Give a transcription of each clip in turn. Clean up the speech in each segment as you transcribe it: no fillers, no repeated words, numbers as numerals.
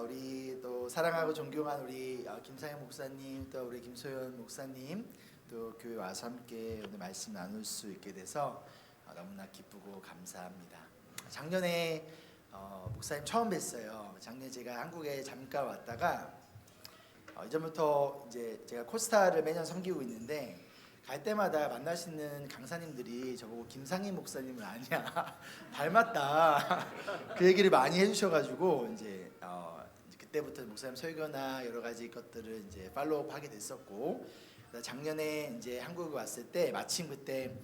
우리 또 사랑하고 존경한 우리 김상현 목사님, 또 우리 김소연 목사님, 또 교회 와서 함께 오늘 말씀 나눌 수 있게 돼서 너무나 기쁘고 감사합니다. 작년에 목사님 처음 뵀어요. 작년에 제가 한국에 잠깐 왔다가 이전부터 이제 제가 코스타를 매년 섬기고 있는데 갈 때마다 만나시는 강사님들이 저보고 김상희 목사님은 아니야 닮았다 그 얘기를 많이 해주셔가지고 이제 그때부터 목사님 설교나 여러 가지 것들을 이제 팔로우하게 됐었고, 작년에 이제 한국에 왔을 때 마침 그때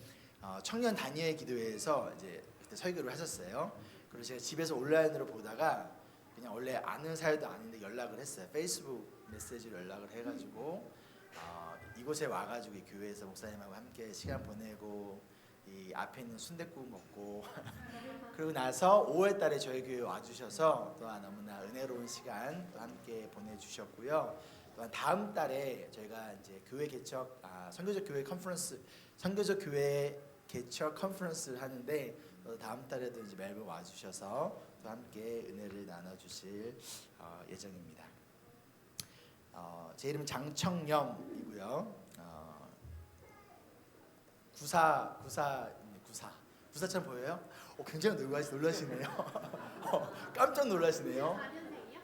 청년 단위의 기도회에서 이제 그때 설교를 하셨어요. 그래서 제가 집에서 온라인으로 보다가 그냥 원래 아는 사이도 아닌데 연락을 했어요. 페이스북 메시지로 연락을 해가지고 이곳에 와가지고 이 교회에서 목사님하고 함께 시간 보내고 이 앞에 있는 순댓국 먹고 그리고 나서 5월달에 저희 교회 와주셔서 또한 너무나 은혜로운 시간 또 함께 보내주셨고요. 또한 다음 달에 저희가 이제 교회 개척 선교적 교회 컨퍼런스, 선교적 교회 개척 컨퍼런스를 하는데 다음 달에도 이제 멜번 와주셔서 또 함께 은혜를 나눠주실 예정입니다. 제 이름은 장청렴이고요. 구사처럼 보여요? 굉장히 놀라시네요. 깜짝 놀라시네요.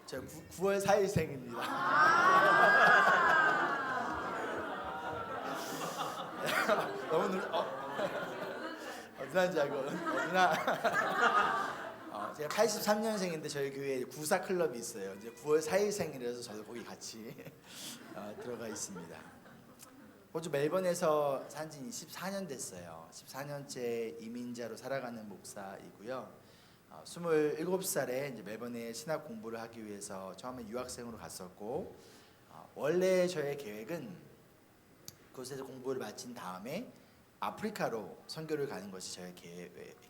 제가 9월 4일생입니다. 너무 누나인지 알고 누나. 제가 83년생인데 저희 교회에 구사 클럽이 있어요. 이제 9월 4일생이라서 저도 거기 같이 들어가 있습니다. 호주 멜번에서 산지 14년 됐어요. 14년째 이민자로 살아가는 목사이고요. 27살에 이제 멜번에 신학 공부를 하기 위해서 처음에 유학생으로 갔었고, 원래 저의 계획은 그곳에서 공부를 마친 다음에 아프리카로 선교를 가는 것이 저의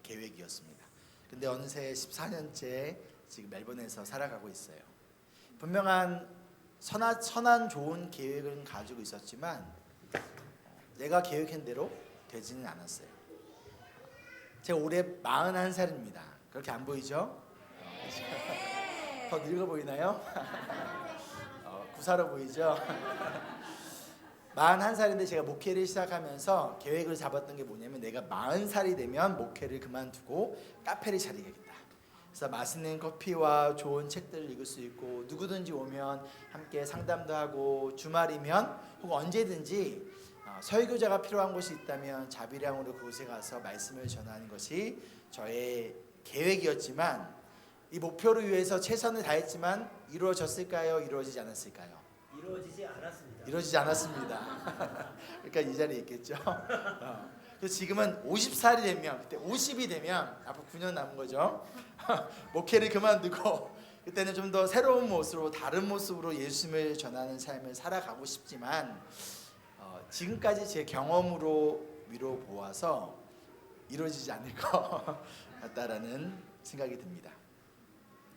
계획이었습니다. 근데 어느새 14년째 지금 멜번에서 살아가고 있어요. 분명한 선한 좋은 계획은 가지고 있었지만 내가 계획한 대로 되지는 않았어요. 제가 올해 41살입니다. 그렇게 안 보이죠? 더 늙어 보이나요? 구사로 보이죠? 41살인데 제가 목회를 시작하면서 계획을 잡았던 게 뭐냐면 내가 40살이 되면 목회를 그만두고 카페를 차리겠다. 그래서 맛있는 커피와 좋은 책들을 읽을 수 있고 누구든지 오면 함께 상담도 하고 주말이면 혹은 언제든지 설교자가 필요한 곳이 있다면 자비량으로 그곳에 가서 말씀을 전하는 것이 저의 계획이었지만 이 목표를 위해서 최선을 다했지만 이루어졌을까요? 이루어지지 않았을까요? 이루어지지 않았습니다. 그러니까 이 자리에 있겠죠. 그래서 지금은 50살이 되면, 그때 50이 되면 앞으로 9년 남은 거죠. 목회를 그만두고 그때는 좀 더 새로운 모습으로 다른 모습으로 예수님을 전하는 삶을 살아가고 싶지만 지금까지 제 경험으로 미뤄 보아서 이루어지지 않을 것 같다라는 생각이 듭니다.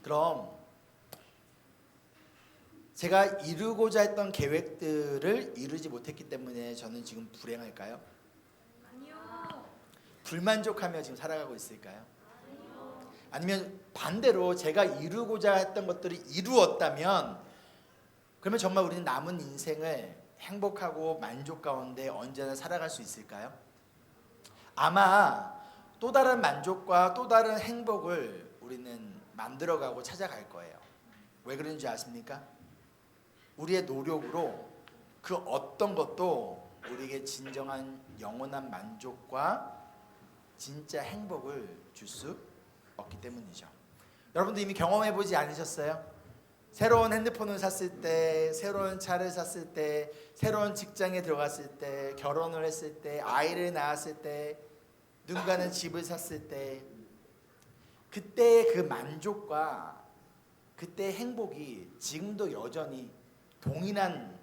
그럼 제가 이루고자 했던 계획들을 이루지 못했기 때문에 저는 지금 불행할까요? 아니요. 불만족하며 지금 살아가고 있을까요? 아니면 반대로 제가 이루고자 했던 것들을 이루었다면 그러면 정말 우리는 남은 인생을 행복하고 만족 가운데 언제나 살아갈 수 있을까요? 아마 또 다른 만족과 또 다른 행복을 우리는 만들어가고 찾아갈 거예요. 왜 그런지 아십니까? 우리의 노력으로 그 어떤 것도 우리에게 진정한 영원한 만족과 진짜 행복을 줄 수 없기 때문이죠. 여러분도 이미 경험해보지 않으셨어요? 새로운 핸드폰을 샀을 때, 새로운 차를 샀을 때, 새로운 직장에 들어갔을 때, 결혼을 했을 때, 아이를 낳았을 때, 누군가는 집을 샀을 때, 그때의 그 만족과 그때의 행복이 지금도 여전히 동일한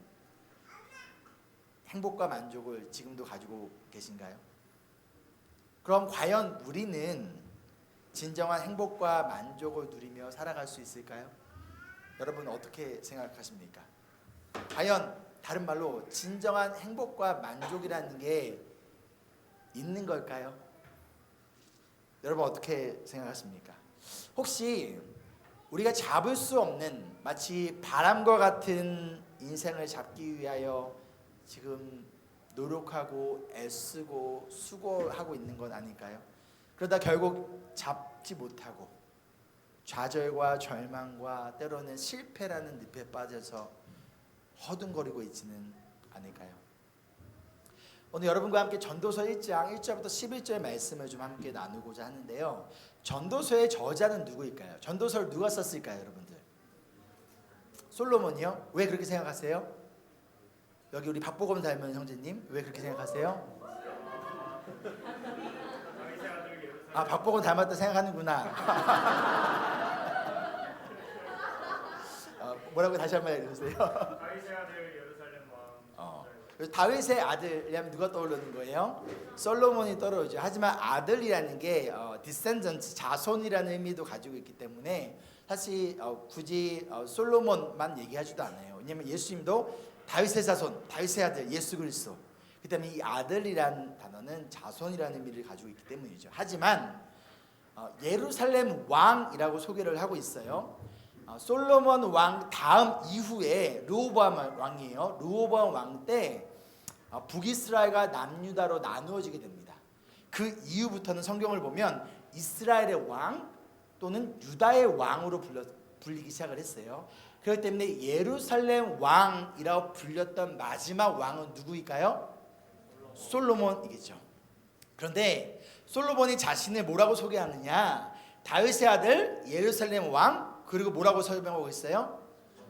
행복과 만족을 지금도 가지고 계신가요? 그럼 과연 우리는 진정한 행복과 만족을 누리며 살아갈 수 있을까요? 여러분 어떻게 생각하십니까? 과연 다른 말로 진정한 행복과 만족이라는 게 있는 걸까요? 여러분 어떻게 생각하십니까? 혹시 우리가 잡을 수 없는 마치 바람과 같은 인생을 잡기 위하여 지금 노력하고 애쓰고 수고하고 있는 건 아닐까요? 그러다 결국 잡지 못하고 좌절과 절망과 때로는 실패라는 늪에 빠져서 허둥거리고 있지는 않을까요? 오늘 여러분과 함께 전도서 1장 1절부터 11절 말씀을 좀 함께 나누고자 하는데요. 전도서의 저자는 누구일까요? 전도서를 누가 썼을까요, 여러분들? 솔로몬이요? 왜 그렇게 생각하세요? 여기 우리 박보검 닮은 형제님, 왜 그렇게 생각하세요? 아, 박보검 닮았다 생각하는구나. 뭐라고 다시 한번 해주세요. 다윗의 아들 예루살렘 왕. 그래서 다윗의 아들이라면 누가 떠오르는 거예요? 솔로몬이 떠오르죠. 하지만 아들이라는 게 디센전트, 자손이라는 의미도 가지고 있기 때문에 사실 굳이 솔로몬만 얘기하지도 않아요. 왜냐하면 예수님도 다윗의 자손, 다윗의 아들 예수 그리스도. 그 때문에 이 아들이라는 단어는 자손이라는 의미를 가지고 있기 때문이죠. 하지만 예루살렘 왕이라고 소개를 하고 있어요. 솔로몬 왕 다음 이후에 르호보암 왕이에요. 르호보암 왕 때 북이스라엘과 남유다로 나누어지게 됩니다. 그 이후부터는 성경을 보면 이스라엘의 왕 또는 유다의 왕으로 불리기 시작을 했어요. 그렇기 때문에 예루살렘 왕이라고 불렸던 마지막 왕은 누구일까요? 솔로몬이겠죠. 그런데 솔로몬이 자신을 뭐라고 소개하느냐? 다윗의 아들 예루살렘 왕 그리고 뭐라고 설명하고 있어요?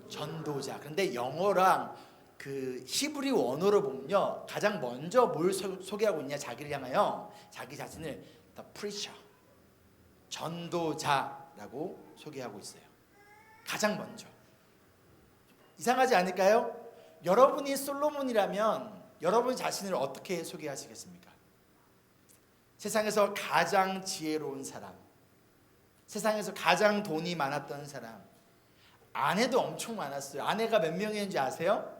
전도자. 그런데 영어랑 그 히브리 원어로 보면요, 가장 먼저 뭘 소개하고 있냐? 자기를 향하여 자기 자신을 the preacher, 전도자라고 소개하고 있어요. 가장 먼저. 이상하지 않을까요? 여러분이 솔로몬이라면 여러분 자신을 어떻게 소개하시겠습니까? 세상에서 가장 지혜로운 사람, 세상에서 가장 돈이 많았던 사람, 아내도 엄청 많았어요. 아내가 몇 명이었는지 아세요?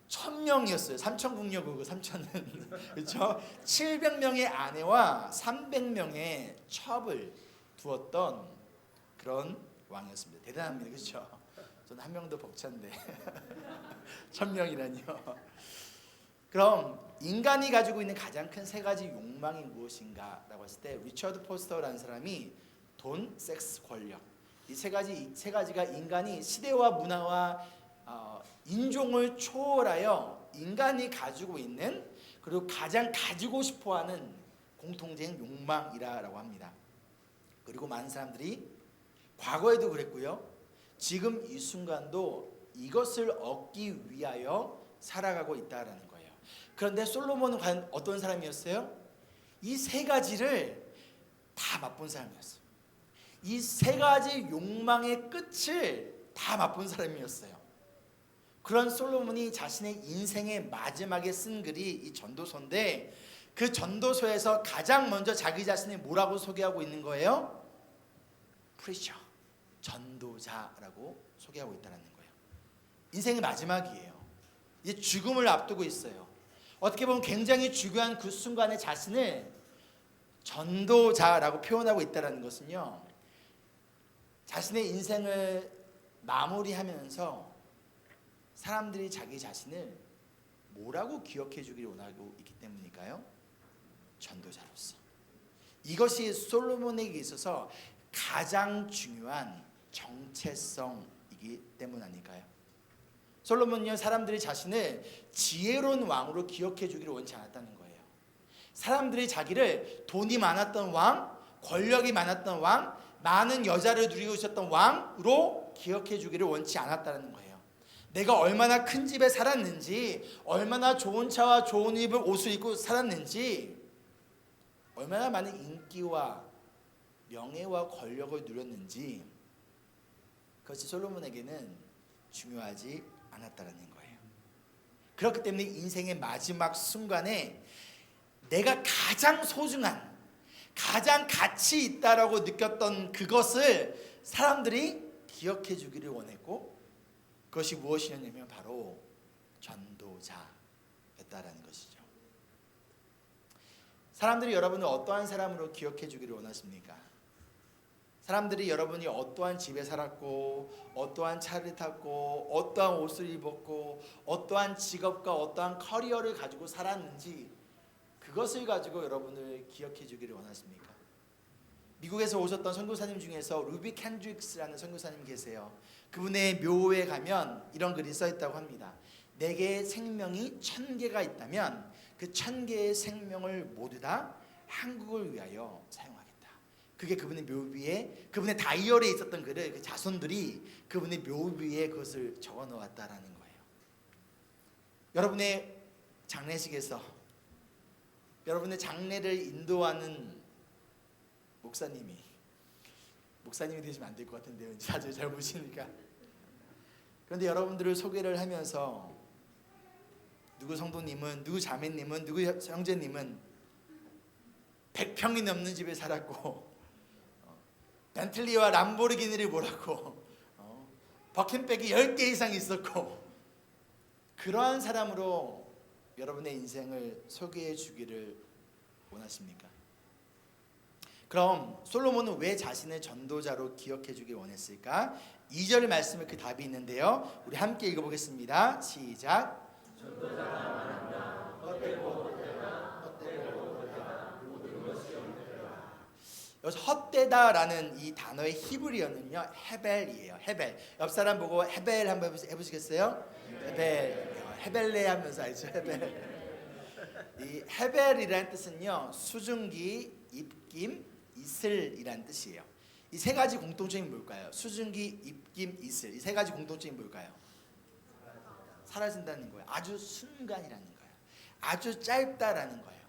1000명이었어요. 삼천국녀국고 3000은 그렇죠? 700명의 아내와 300명의 첩을 두었던 그런 왕이었습니다. 대단합니다, 그렇죠? 저는 한 명도 벅찬데 1000명이라니요. 그럼 인간이 가지고 있는 가장 큰 세 가지 욕망이 무엇인가라고 했을 때 리처드 포스터라는 사람이 돈, 섹스, 권력, 이 세 가지가 인간이 시대와 문화와 인종을 초월하여 인간이 가지고 있는 그리고 가장 가지고 싶어하는 공통된 욕망이라고 합니다. 그리고 많은 사람들이 과거에도 그랬고요, 지금 이 순간도 이것을 얻기 위하여 살아가고 있다라는 거예요. 그런데 솔로몬은 과연 어떤 사람이었어요? 이 세 가지를 다 맛본 사람이었어요. 이 세 가지 욕망의 끝을 다 맛본 사람이었어요. 그런 솔로몬이 자신의 인생의 마지막에 쓴 글이 이 전도서인데, 그 전도서에서 가장 먼저 자기 자신을 뭐라고 소개하고 있는 거예요? 프리처, 전도자라고 소개하고 있다는 거예요. 인생의 마지막이에요. 이제 죽음을 앞두고 있어요. 어떻게 보면 굉장히 중요한 그 순간에 자신을 전도자라고 표현하고 있다는 것은요, 자신의 인생을 마무리하면서 사람들이 자기 자신을 뭐라고 기억해 주기를 원하고 있기 때문일까요? 전도자로서. 이것이 솔로몬에게 있어서 가장 중요한 정체성이기 때문 아닐까요? 솔로몬은요, 사람들이 자신을 지혜로운 왕으로 기억해 주기를 원치 않았다는 거예요. 사람들이 자기를 돈이 많았던 왕, 권력이 많았던 왕, 많은 여자를 누리고 있었던 왕으로 기억해 주기를 원치 않았다는 거예요. 내가 얼마나 큰 집에 살았는지, 얼마나 좋은 차와 좋은 옷을 입고 살았는지, 얼마나 많은 인기와 명예와 권력을 누렸는지, 그것이 솔로몬에게는 중요하지 않았다는 거예요. 그렇기 때문에 인생의 마지막 순간에 내가 가장 소중한, 가장 가치 있다라고 느꼈던 그것을 사람들이 기억해 주기를 원했고, 그것이 무엇이었냐면 바로 전도자였다라는 것이죠. 사람들이 여러분을 어떠한 사람으로 기억해 주기를 원하십니까? 사람들이 여러분이 어떠한 집에 살았고 어떠한 차를 탔고 어떠한 옷을 입었고 어떠한 직업과 어떠한 커리어를 가지고 살았는지 그것을 가지고 여러분을 기억해 주기를 원하십니까? 미국에서 오셨던 선교사님 중에서 루비 캔드릭스라는 선교사님 계세요. 그분의 묘에 가면 이런 글이 써 있다고 합니다. 내게 생명이 1000개가 있다면 그 1000개의 생명을 모두 다 한국을 위하여 사용하겠다. 그게 그분의 묘 위에, 그분의 다이어리에 있었던 글을 그 자손들이 그분의 묘 위에 그것을 적어 놓았다라는 거예요. 여러분의 장례식에서 여러분의 장례를 인도하는 목사님이 되시면 안 될 것 같은데요. 자주 잘 보시니까. 그런데 여러분들을 소개를 하면서 누구 성도님은, 누구 자매님은, 누구 형제님은 100평이 넘는 집에 살았고 벤틀리와 람보르기니를 몰았고 버킨백이 10개 이상 있었고 그러한 사람으로 여러분의 인생을 소개해 주기를 원하십니까? 그럼 솔로몬은 왜 자신을 전도자로 기억해 주길 원했을까? 2절 말씀에 그 답이 있는데요. 우리 함께 읽어보겠습니다. 시작. 여기서 헛되다라는 이 단어의 히브리어는요 헤벨이에요. 헤벨. 옆 사람 보고 헤벨 한번 해보시겠어요? 헤벨레 하면서 알죠? 헤벨. 이 헤벨이라는 뜻은요 수증기, 입김, 이슬이라는 뜻이에요. 이 세 가지 공통점이 뭘까요? 수증기, 입김, 이슬. 이 세 가지 공통점이 뭘까요? 사라진다는 거예요. 아주 순간이라는 거예요. 아주 짧다라는 거예요.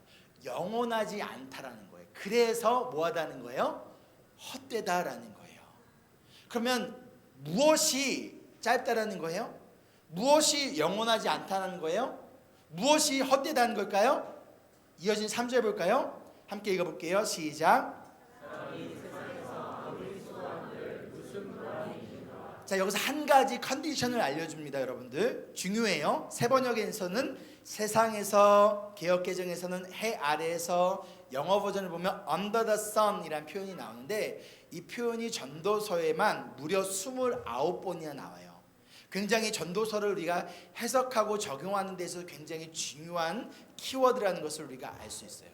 영원하지 않다라는 거예요. 그래서 뭐하다는 거예요? 헛되다라는 거예요. 그러면 무엇이 짧다라는 거예요? 무엇이 영원하지 않다는 거예요? 무엇이 헛되다는 걸까요? 이어진 3절 볼까요? 함께 읽어볼게요. 시작. 자, 여기서 한 가지 컨디션을 알려줍니다. 여러분들 중요해요. 세 번역에서는 세상에서, 개역개정에서는 해 아래에서, 영어 버전을 보면 under the sun 이라는 표현이 나오는데 이 표현이 전도서에만 무려 29번이나 나와요. 굉장히 전도서를 우리가 해석하고 적용하는 데서 굉장히 중요한 키워드라는 것을 우리가 알 수 있어요.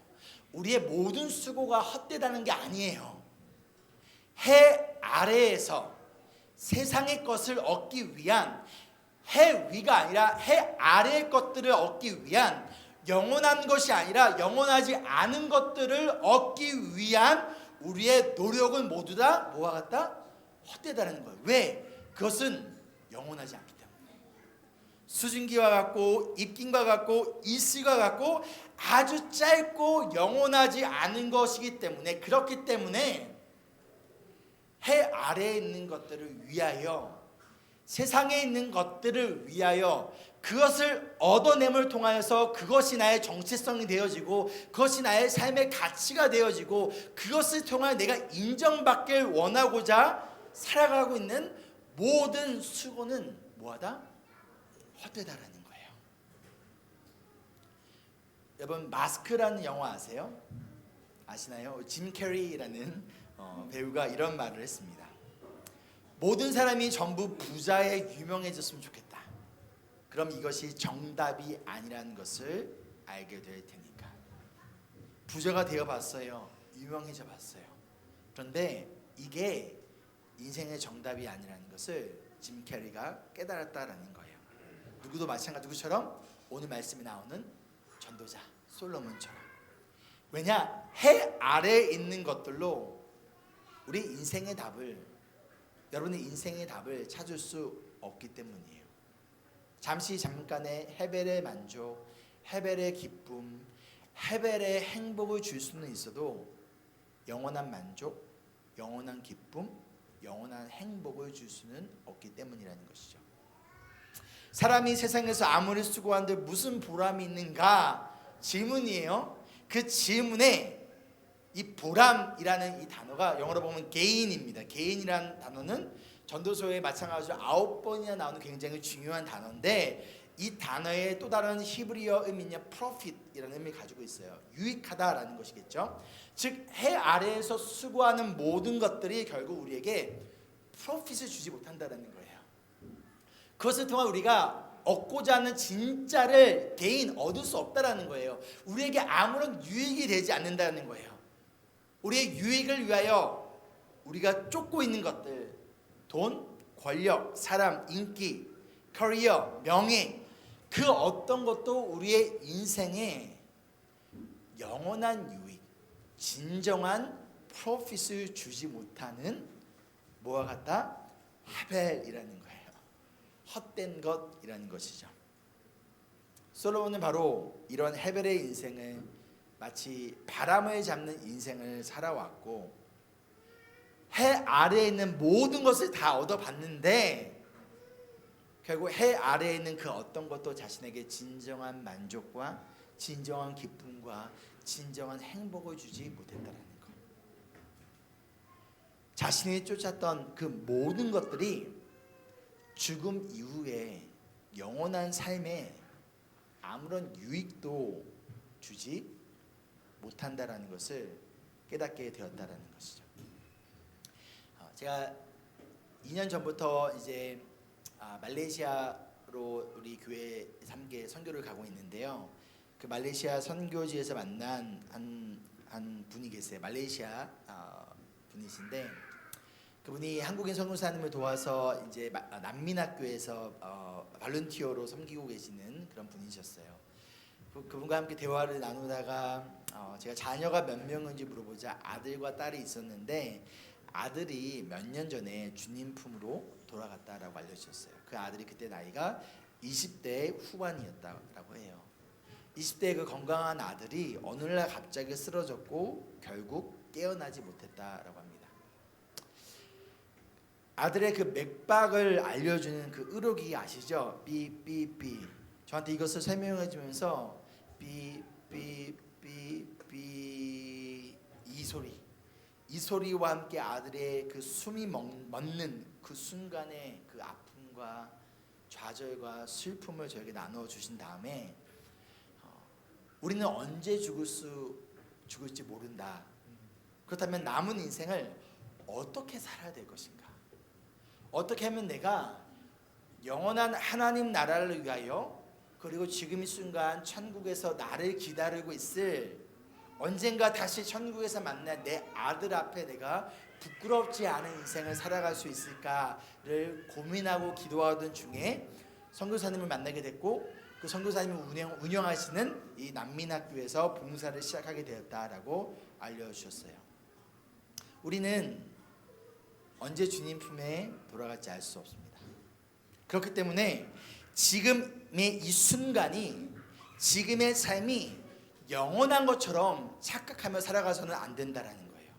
우리의 모든 수고가 헛되다는 게 아니에요. 해 아래에서 세상의 것을 얻기 위한, 해 위가 아니라 해 아래의 것들을 얻기 위한, 영원한 것이 아니라 영원하지 않은 것들을 얻기 위한 우리의 노력은 모두 다 뭐와 같다? 헛되다는 거예요. 왜? 그것은 영원하지 않기 때문에. 수증기와 같고 입김과 같고 이슬과 같고 아주 짧고 영원하지 않은 것이기 때문에, 그렇기 때문에 해 아래에 있는 것들을 위하여, 세상에 있는 것들을 위하여, 그것을 얻어냄을 통하여서 그것이 나의 정체성이 되어지고 그것이 나의 삶의 가치가 되어지고 그것을 통하여 내가 인정받길 원하고자 살아가고 있는 모든 수고는 뭐하다? 헛되다라는 거예요. 여러분 마스크라는 영화 아세요? 아시나요? 짐 캐리라는 배우가 이런 말을 했습니다. 모든 사람이 전부 부자에 유명해졌으면 좋겠다. 그럼 이것이 정답이 아니라는 것을 알게 될 테니까. 부자가 되어봤어요. 유명해져 봤어요. 그런데 이게 인생의 정답이 아니라는 것을 짐 캐리가 깨달았다라는 거예요. 누구도 마찬가지, 누구처럼? 오늘 말씀이 나오는 전도자 솔로몬처럼. 왜냐? 해 아래에 있는 것들로 우리 인생의 답을, 여러분의 인생의 답을 찾을 수 없기 때문이에요. 잠깐의 헤벨의 만족, 헤벨의 기쁨, 헤벨의 행복을 줄 수는 있어도 영원한 만족, 영원한 기쁨, 영원한 행복을 줄 수는 없기 때문이라는 것이죠. 사람이 세상에서 아무리 수고하는데 무슨 보람이 있는가? 질문이에요. 그 질문에 이 보람이라는 이 단어가 영어로 보면 gain입니다. gain이라는 단어는 전도서에 마찬가지로 9번이나 나오는 굉장히 중요한 단어인데 이 단어의 또 다른 히브리어 의미는 profit이라는 의미를 가지고 있어요. 유익하다라는 것이겠죠. 즉 해 아래에서 수고하는 모든 것들이 결국 우리에게 profit을 주지 못한다라는 거예요. 그것을 통한 우리가 얻고자 하는 진짜를 개인 얻을 수 없다라는 거예요. 우리에게 아무런 유익이 되지 않는다는 거예요. 우리의 유익을 위하여 우리가 쫓고 있는 것들, 돈, 권력, 사람, 인기, 커리어, 명예, 그 어떤 것도 우리의 인생에 영원한 유익, 진정한 프로핏을 주지 못하는 뭐와 같다? 헤벨이라는 거예요. 헛된 것이라는 것이죠. 솔로몬은 바로 이런 헤벨의 인생을 마치 바람을 잡는 인생을 살아왔고 해 아래에 있는 모든 것을 다 얻어봤는데 결국 해 아래에 있는 그 어떤 것도 자신에게 진정한 만족과 진정한 기쁨과 진정한 행복을 주지 못했다는 것. 자신이 쫓았던 그 모든 것들이 죽음 이후에 영원한 삶에 아무런 유익도 주지 못한다라는 것을 깨닫게 되었다라는 것이죠. 제가 2년 전부터 이제 말레이시아로 우리 교회 3개 선교를 가고 있는데요. 그 말레이시아 선교지에서 만난 한 분이 계세요. 말레이시아 분이신데 그분이 한국인 선교사님을 도와서 이제 난민학교에서 발런티어로 섬기고 계시는 그런 분이셨어요. 그분과 함께 대화를 나누다가 제가 자녀가 몇 명인지 물어보자 아들과 딸이 있었는데 아들이 몇 년 전에 주님 품으로 돌아갔다라고 알려주셨어요. 그 아들이 그때 나이가 20대 후반이었다라고 해요. 20대의 그 건강한 아들이 어느 날 갑자기 쓰러졌고 결국 깨어나지 못했다라고 합니다. 아들의 그 맥박을 알려주는 그 의료기 아시죠? 삐삐삐. 저한테 이것을 설명해 주면서 삐삐삐삐 이 소리. 이 소리와 함께 아들의 그 숨이 멎는 그 순간의 그 아픔과 좌절과 슬픔을 저에게 나누어 주신 다음에 우리는 언제 죽을지 모른다. 그렇다면 남은 인생을 어떻게 살아야 될 것인가? 어떻게 하면 내가 영원한 하나님 나라를 위하여 그리고 지금 이 순간 천국에서 나를 기다리고 있을 언젠가 다시 천국에서 만날 내 아들 앞에 내가 부끄럽지 않은 인생을 살아갈 수 있을까를 고민하고 기도하던 중에 선교사님을 만나게 됐고 그 선교사님이 운영하시는 이 난민학교에서 봉사를 시작하게 되었다라고 알려주셨어요. 우리는 언제 주님 품에 돌아갈지 알 수 없습니다. 그렇기 때문에 지금의 이 순간이 지금의 삶이 영원한 것처럼 착각하며 살아가서는 안 된다라는 거예요.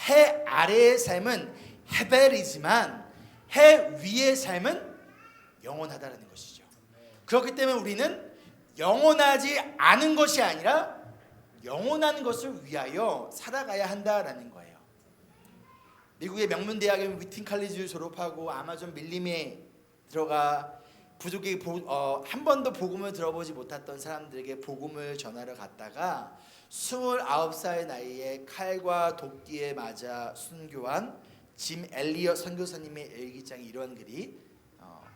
해 아래의 삶은 헤벨이지만 해 위의 삶은 영원하다라는 것이죠. 그렇기 때문에 우리는 영원하지 않은 것이 아니라 영원한 것을 위하여 살아가야 한다라는 거예요. 미국의 명문 대학의 위팅 칼리지를 졸업하고 아마존 밀림에 들어가 부족이 한 번도 복음을 들어보지 못했던 사람들에게 복음을 전하러 갔다가 29살 나이에 칼과 도끼에 맞아 순교한 짐 엘리엇 선교사님의 일기장에 이런 글이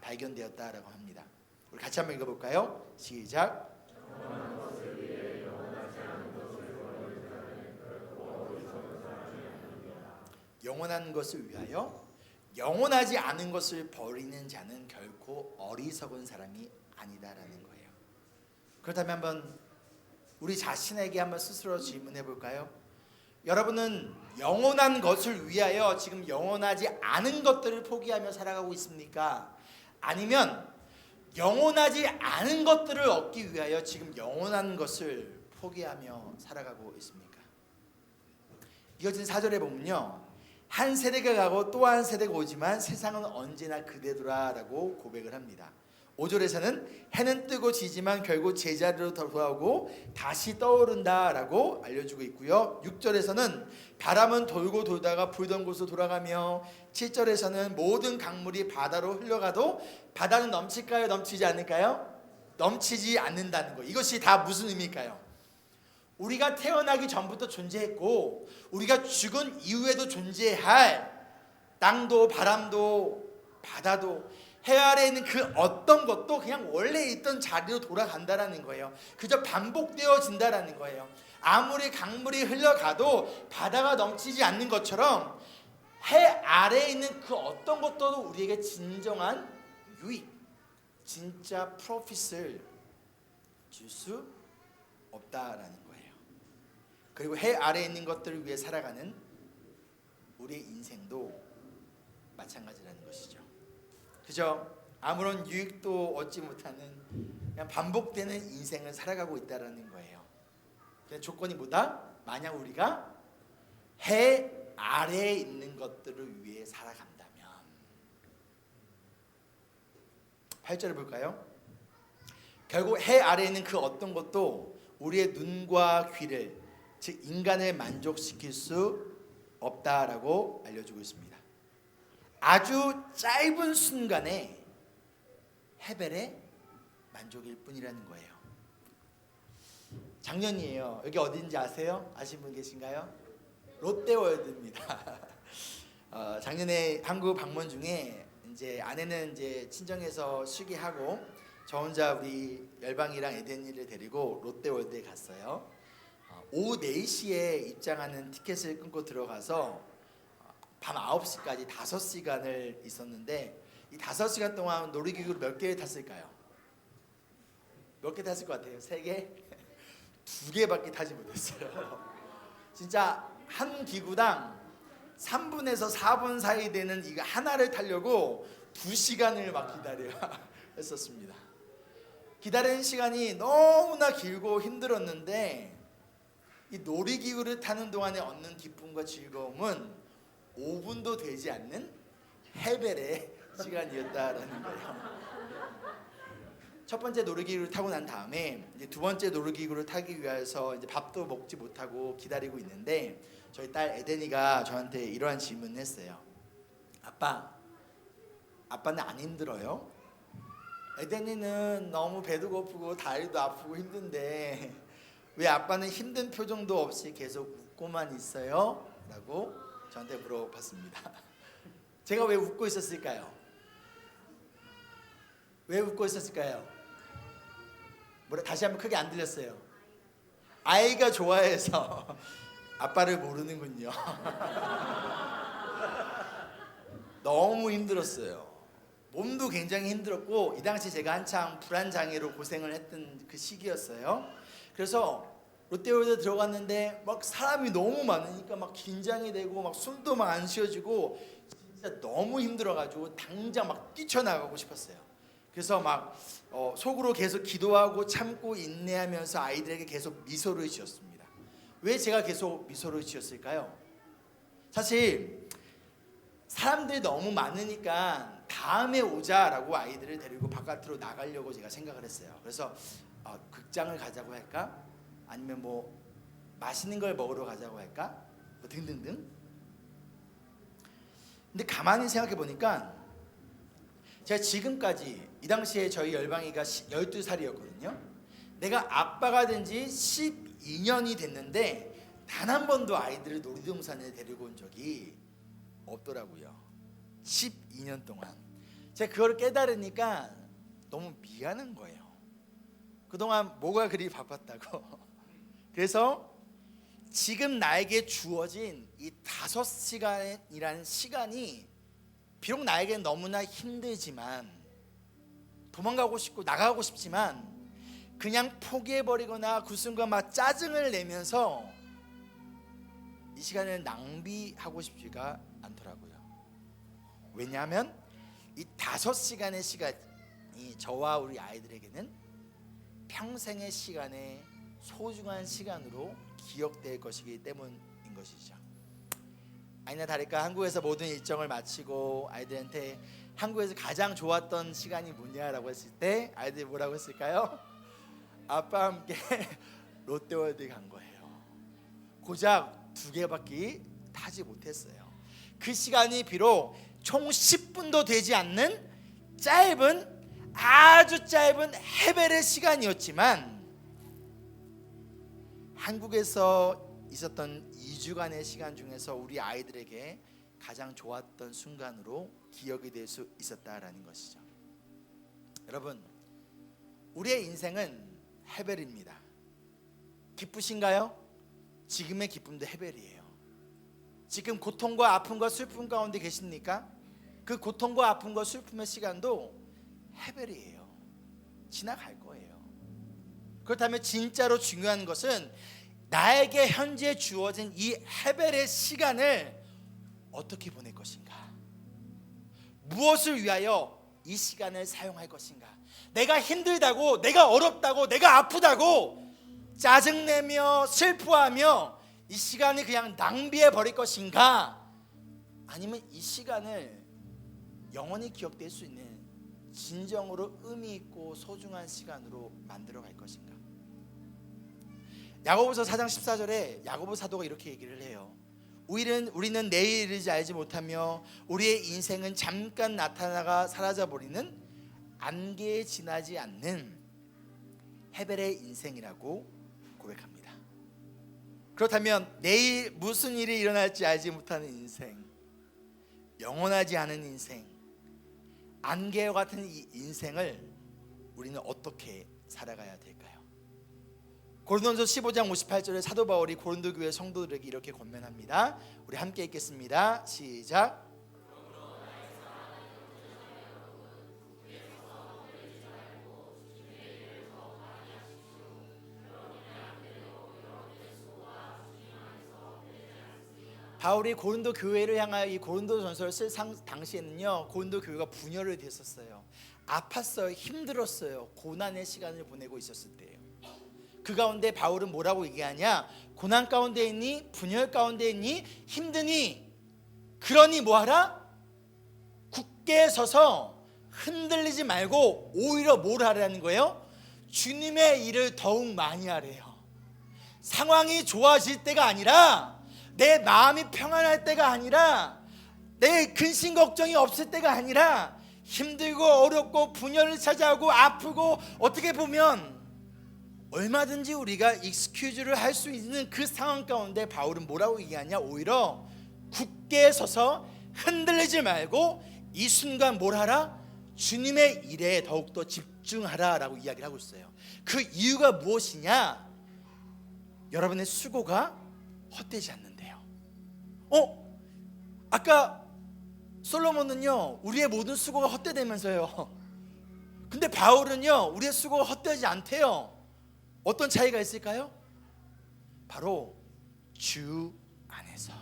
발견되었다라고 합니다. 우리 같이 한번 읽어볼까요? 시작. 영원한 것을 위하여 영원하지 않은 것을 버리는 자는 결코 어리석은 사람이 아니다라는 거예요. 그렇다면 한번 우리 자신에게 한번 스스로 질문해 볼까요? 여러분은 영원한 것을 위하여 지금 영원하지 않은 것들을 포기하며 살아가고 있습니까? 아니면 영원하지 않은 것들을 얻기 위하여 지금 영원한 것을 포기하며 살아가고 있습니까? 이어진 4절에 보면요, 한 세대가 가고 또 한 세대가 오지만 세상은 언제나 그대로라고 고백을 합니다. 5절에서는 해는 뜨고 지지만 결국 제자리로 돌아오고 다시 떠오른다라고 알려주고 있고요. 6절에서는 바람은 돌고 돌다가 불던 곳으로 돌아가며 7절에서는 모든 강물이 바다로 흘러가도 바다는 넘칠까요? 넘치지 않을까요? 넘치지 않는다는 거. 이것이 다 무슨 의미일까요? 우리가 태어나기 전부터 존재했고 우리가 죽은 이후에도 존재할 땅도 바람도 바다도 해 아래에 있는 그 어떤 것도 그냥 원래 있던 자리로 돌아간다라는 거예요. 그저 반복되어진다라는 거예요. 아무리 강물이 흘러가도 바다가 넘치지 않는 것처럼 해 아래에 있는 그 어떤 것도 우리에게 진정한 유익, 진짜 프로핏을 줄 수 없다라는 거예요. 그리고 해 아래에 있는 것들을 위해 살아가는 우리의 인생도 마찬가지라는 것이죠. 그죠? 아무런 유익도 얻지 못하는 그냥 반복되는 인생을 살아가고 있다라는 거예요. 조건이 뭐다? 만약 우리가 해 아래에 있는 것들을 위해 살아간다면 8절을 볼까요? 결국 해 아래에 있는 그 어떤 것도 우리의 눈과 귀를 즉 인간을 만족시킬 수 없다라고 알려주고 있습니다. 아주 짧은 순간에 헤벨의 만족일 뿐이라는 거예요. 작년이에요. 여기 어딘지 아세요? 아시는 분 계신가요? 롯데월드입니다. 작년에 한국 방문 중에 이제 아내는 이제 친정에서 쉬게 하고 저 혼자 우리 열방이랑 에덴이를 데리고 롯데월드에 갔어요. 오후 4시에 입장하는 티켓을 끊고 들어가서 밤 9시까지 5시간을 있었는데 이 5시간 동안 놀이기구를 몇 개를 탔을까요? 몇 개 탔을 것 같아요? 3개? 2개밖에 타지 못했어요. 진짜 한 기구당 3분에서 4분 사이 되는 이거 하나를 타려고 2시간을 막 기다려야 했었습니다. 기다리는 시간이 너무나 길고 힘들었는데 이 놀이기구를 타는 동안에 얻는 기쁨과 즐거움은 5분도 되지 않는 헤벨의 시간이었다라는 거예요. 첫 번째 놀이기구를 타고 난 다음에 이제 두 번째 놀이기구를 타기 위해서 이제 밥도 먹지 못하고 기다리고 있는데 저희 딸 에덴이가 저한테 이러한 질문을 했어요. 아빠는 안 힘들어요? 에덴이는 너무 배도 고프고 다리도 아프고 힘든데 왜 아빠는 힘든 표정도 없이 계속 웃고만 있어요? 라고 저한테 물어봤습니다. 제가 왜 웃고 있었을까요? 왜 웃고 있었을까요? 다시 한번 크게 안 들렸어요. 아이가 좋아해서 아빠를 모르는군요. 너무 힘들었어요. 몸도 굉장히 힘들었고 이 당시 제가 한창 불안장애로 고생을 했던 그 시기였어요. 그래서 롯데월드 들어갔는데 막 사람이 너무 많으니까 막 긴장이 되고 막 숨도 막 안 쉬어지고 진짜 너무 힘들어가지고 당장 막 뛰쳐나가고 싶었어요. 그래서 막 속으로 계속 기도하고 참고 인내하면서 아이들에게 계속 미소를 지었습니다. 왜 제가 계속 미소를 지었을까요? 사실 사람들이 너무 많으니까 다음에 오자라고 아이들을 데리고 바깥으로 나가려고 제가 생각을 했어요. 그래서 극장을 가자고 할까? 아니면 뭐 맛있는 걸 먹으러 가자고 할까? 뭐 등등등. 근데 가만히 생각해 보니까 제가 지금까지 이 당시에 저희 열방이가 12살이었거든요. 내가 아빠가 된 지 12년이 됐는데 단 한 번도 아이들을 놀이동산에 데리고 온 적이 없더라고요. 12년 동안. 제가 그걸 깨달으니까 너무 미안한 거예요. 그동안 뭐가 그리 바빴다고. 그래서 지금 나에게 주어진 이 5시간이라는 시간이 비록 나에게는 너무나 힘들지만 도망가고 싶고 나가고 싶지만 그냥 포기해버리거나 그 순간 막 짜증을 내면서 이 시간을 낭비하고 싶지가 않더라고요. 왜냐하면 이 5시간의 시간이 저와 우리 아이들에게는 평생의 시간의 소중한 시간으로 기억될 것이기 때문인 것이죠. 아니나 다를까 한국에서 모든 일정을 마치고 아이들한테 한국에서 가장 좋았던 시간이 뭐냐라고 했을 때 아이들이 뭐라고 했을까요? 아빠와 함께 롯데월드 간 거예요. 고작 2개밖에 타지 못했어요. 그 시간이 비록 총 10분도 되지 않는 아주 짧은 해벨의 시간이었지만 한국에서 있었던 2주간의 시간 중에서 우리 아이들에게 가장 좋았던 순간으로 기억이 될 수 있었다라는 것이죠. 여러분, 우리의 인생은 해벨입니다. 기쁘신가요? 지금의 기쁨도 해벨이에요. 지금 고통과 아픔과 슬픔 가운데 계십니까? 그 고통과 아픔과 슬픔의 시간도 해벨이에요. 지나갈 거예요. 그렇다면 진짜로 중요한 것은 나에게 현재 주어진 이 해벨의 시간을 어떻게 보낼 것인가? 무엇을 위하여 이 시간을 사용할 것인가? 내가 힘들다고, 내가 어렵다고, 내가 아프다고 짜증내며 슬퍼하며 이 시간을 그냥 낭비해 버릴 것인가? 아니면 이 시간을 영원히 기억될 수 있는 진정으로 의미 있고 소중한 시간으로 만들어 갈 것인가? 야고보서 4장 14절에 야고보 사도가 이렇게 얘기를 해요. 우리는 내일을 이르지 알지 못하며 우리의 인생은 잠깐 나타나가 사라져버리는 안개에 지나지 않는 해벨의 인생이라고 고백합니다. 그렇다면 내일 무슨 일이 일어날지 알지 못하는 인생, 영원하지 않은 인생, 안개와 같은 이 인생을 우리는 어떻게 살아가야 될까요? 고린도전서 15장 58절에 사도 바울이 고린도 교회 성도들에게 이렇게 권면합니다. 우리 함께 읽겠습니다. 시작. 바울이 고린도 교회를 향하여 이 고린도 전서를 쓸 당시에는요, 고린도 교회가 분열이 됐었어요. 아팠어요. 힘들었어요. 고난의 시간을 보내고 있었을 때예요. 그 가운데 바울은 뭐라고 얘기하냐? 고난 가운데 있니? 분열 가운데 있니? 힘드니? 그러니 뭐하라? 굳게 서서 흔들리지 말고 오히려 뭘 하라는 거예요? 주님의 일을 더욱 많이 하래요. 상황이 좋아질 때가 아니라, 내 마음이 평안할 때가 아니라, 내 근심 걱정이 없을 때가 아니라, 힘들고 어렵고 분열을 찾아오고 아프고 어떻게 보면 얼마든지 우리가 익스큐즈를 할 수 있는 그 상황 가운데 바울은 뭐라고 얘기하냐? 오히려 굳게 서서 흔들리지 말고 이 순간 뭘 하라? 주님의 일에 더욱더 집중하라라고 이야기를 하고 있어요. 그 이유가 무엇이냐? 여러분의 수고가 헛되지 않는데요. 아까 솔로몬은요, 우리의 모든 수고가 헛되다면서요. 근데 바울은요, 우리의 수고가 헛되지 않대요. 어떤 차이가 있을까요? 바로 주 안에서.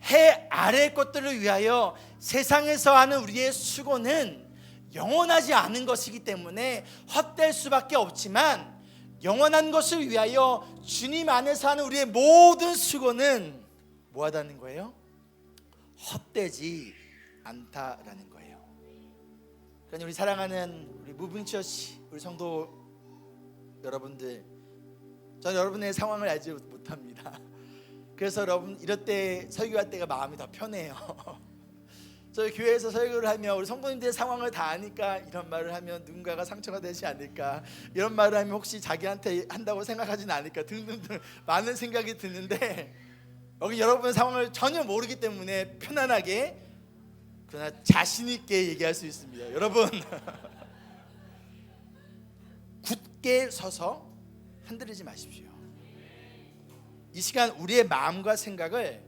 해 아래 것들을 위하여 세상에서 하는 우리의 수고는 영원하지 않은 것이기 때문에 헛될 수밖에 없지만, 영원한 것을 위하여 주님 안에서 하는 우리의 모든 수고는 뭐하다는 거예요? 헛되지 않다라는 거예요. 그러니 우리 사랑하는 우리 무빙처치 우리 성도 여러분들, 저는 여러분의 상황을 알지 못합니다. 그래서 여러분 이럴 때 설교할 때가 마음이 더 편해요. 저희 교회에서 설교를 하면 우리 성도님들의 상황을 다 아니까 이런 말을 하면 누군가가 상처가 되지 않을까, 이런 말을 하면 혹시 자기한테 한다고 생각하지는 않을까 등등등 많은 생각이 드는데, 여기 여러분의 상황을 전혀 모르기 때문에 편안하게 그러나 자신 있게 얘기할 수 있습니다. 여러분 굳게 서서 흔들리지 마십시오. 이 시간 우리의 마음과 생각을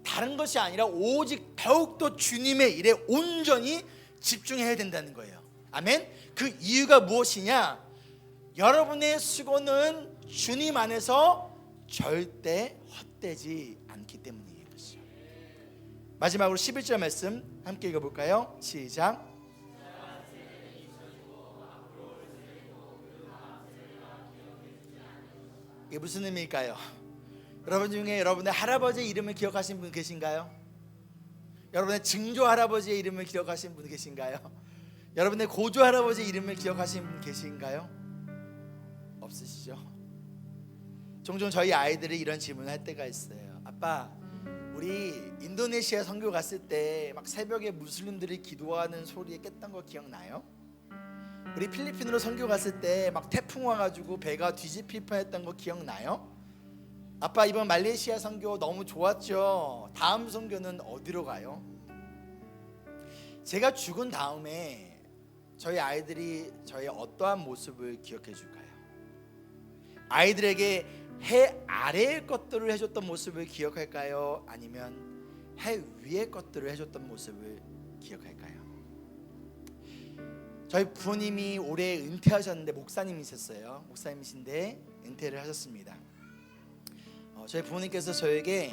다른 것이 아니라 오직 더욱더 주님의 일에 온전히 집중해야 된다는 거예요. 아멘. 그 이유가 무엇이냐? 여러분의 수고는 주님 안에서 절대 헛되지 않기 때문이에요. 마지막으로 11절 말씀 함께 읽어볼까요? 시작. 이게 무슨 의미일까요? 여러분 중에 여러분의 할아버지 이름을 기억하시는 분 계신가요? 여러분의 증조 할아버지의 이름을 기억하시는 분 계신가요? 여러분의 고조 할아버지의 이름을 기억하시는 분 계신가요? 없으시죠? 종종 저희 아이들이 이런 질문을 할 때가 있어요. 아빠, 우리 인도네시아 선교 갔을 때 막 새벽에 무슬림들이 기도하는 소리에 깼던 거 기억나요? 우리 필리핀으로 선교 갔을 때 막 태풍 와가지고 배가 뒤집힐 뻔했던 거 기억나요? 아빠, 이번 말레이시아 선교 너무 좋았죠? 다음 선교는 어디로 가요? 제가 죽은 다음에 저희 아이들이 저의 어떠한 모습을 기억해 줄까요? 아이들에게 해 아래의 것들을 해줬던 모습을 기억할까요? 아니면 해 위의 것들을 해줬던 모습을 기억할까요? 저희 부모님이 올해 은퇴하셨는데 목사님이셨어요. 목사님이신데 은퇴를 하셨습니다. 저희 부모님께서 저에게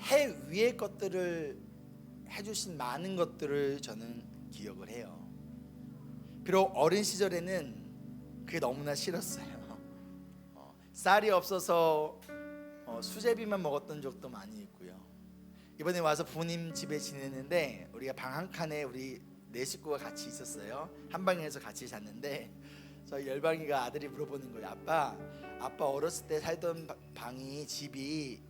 해 위의 것들을 해주신 많은 것들을 저는 기억을 해요. 비록 어린 시절에는 그게 너무나 싫었어요. 쌀이 없어서 수제비만 먹었던 적도 많이 있고요. 이번에 와서 부모님 집에 지냈는데 우리가 방 한 칸에 우리 네 식구가 같이 있었어요. 한 방에서 같이 잤는데 저희 열방이가 아들이 물어보는 거예요. 아빠 어렸을 때 살던 방이 집이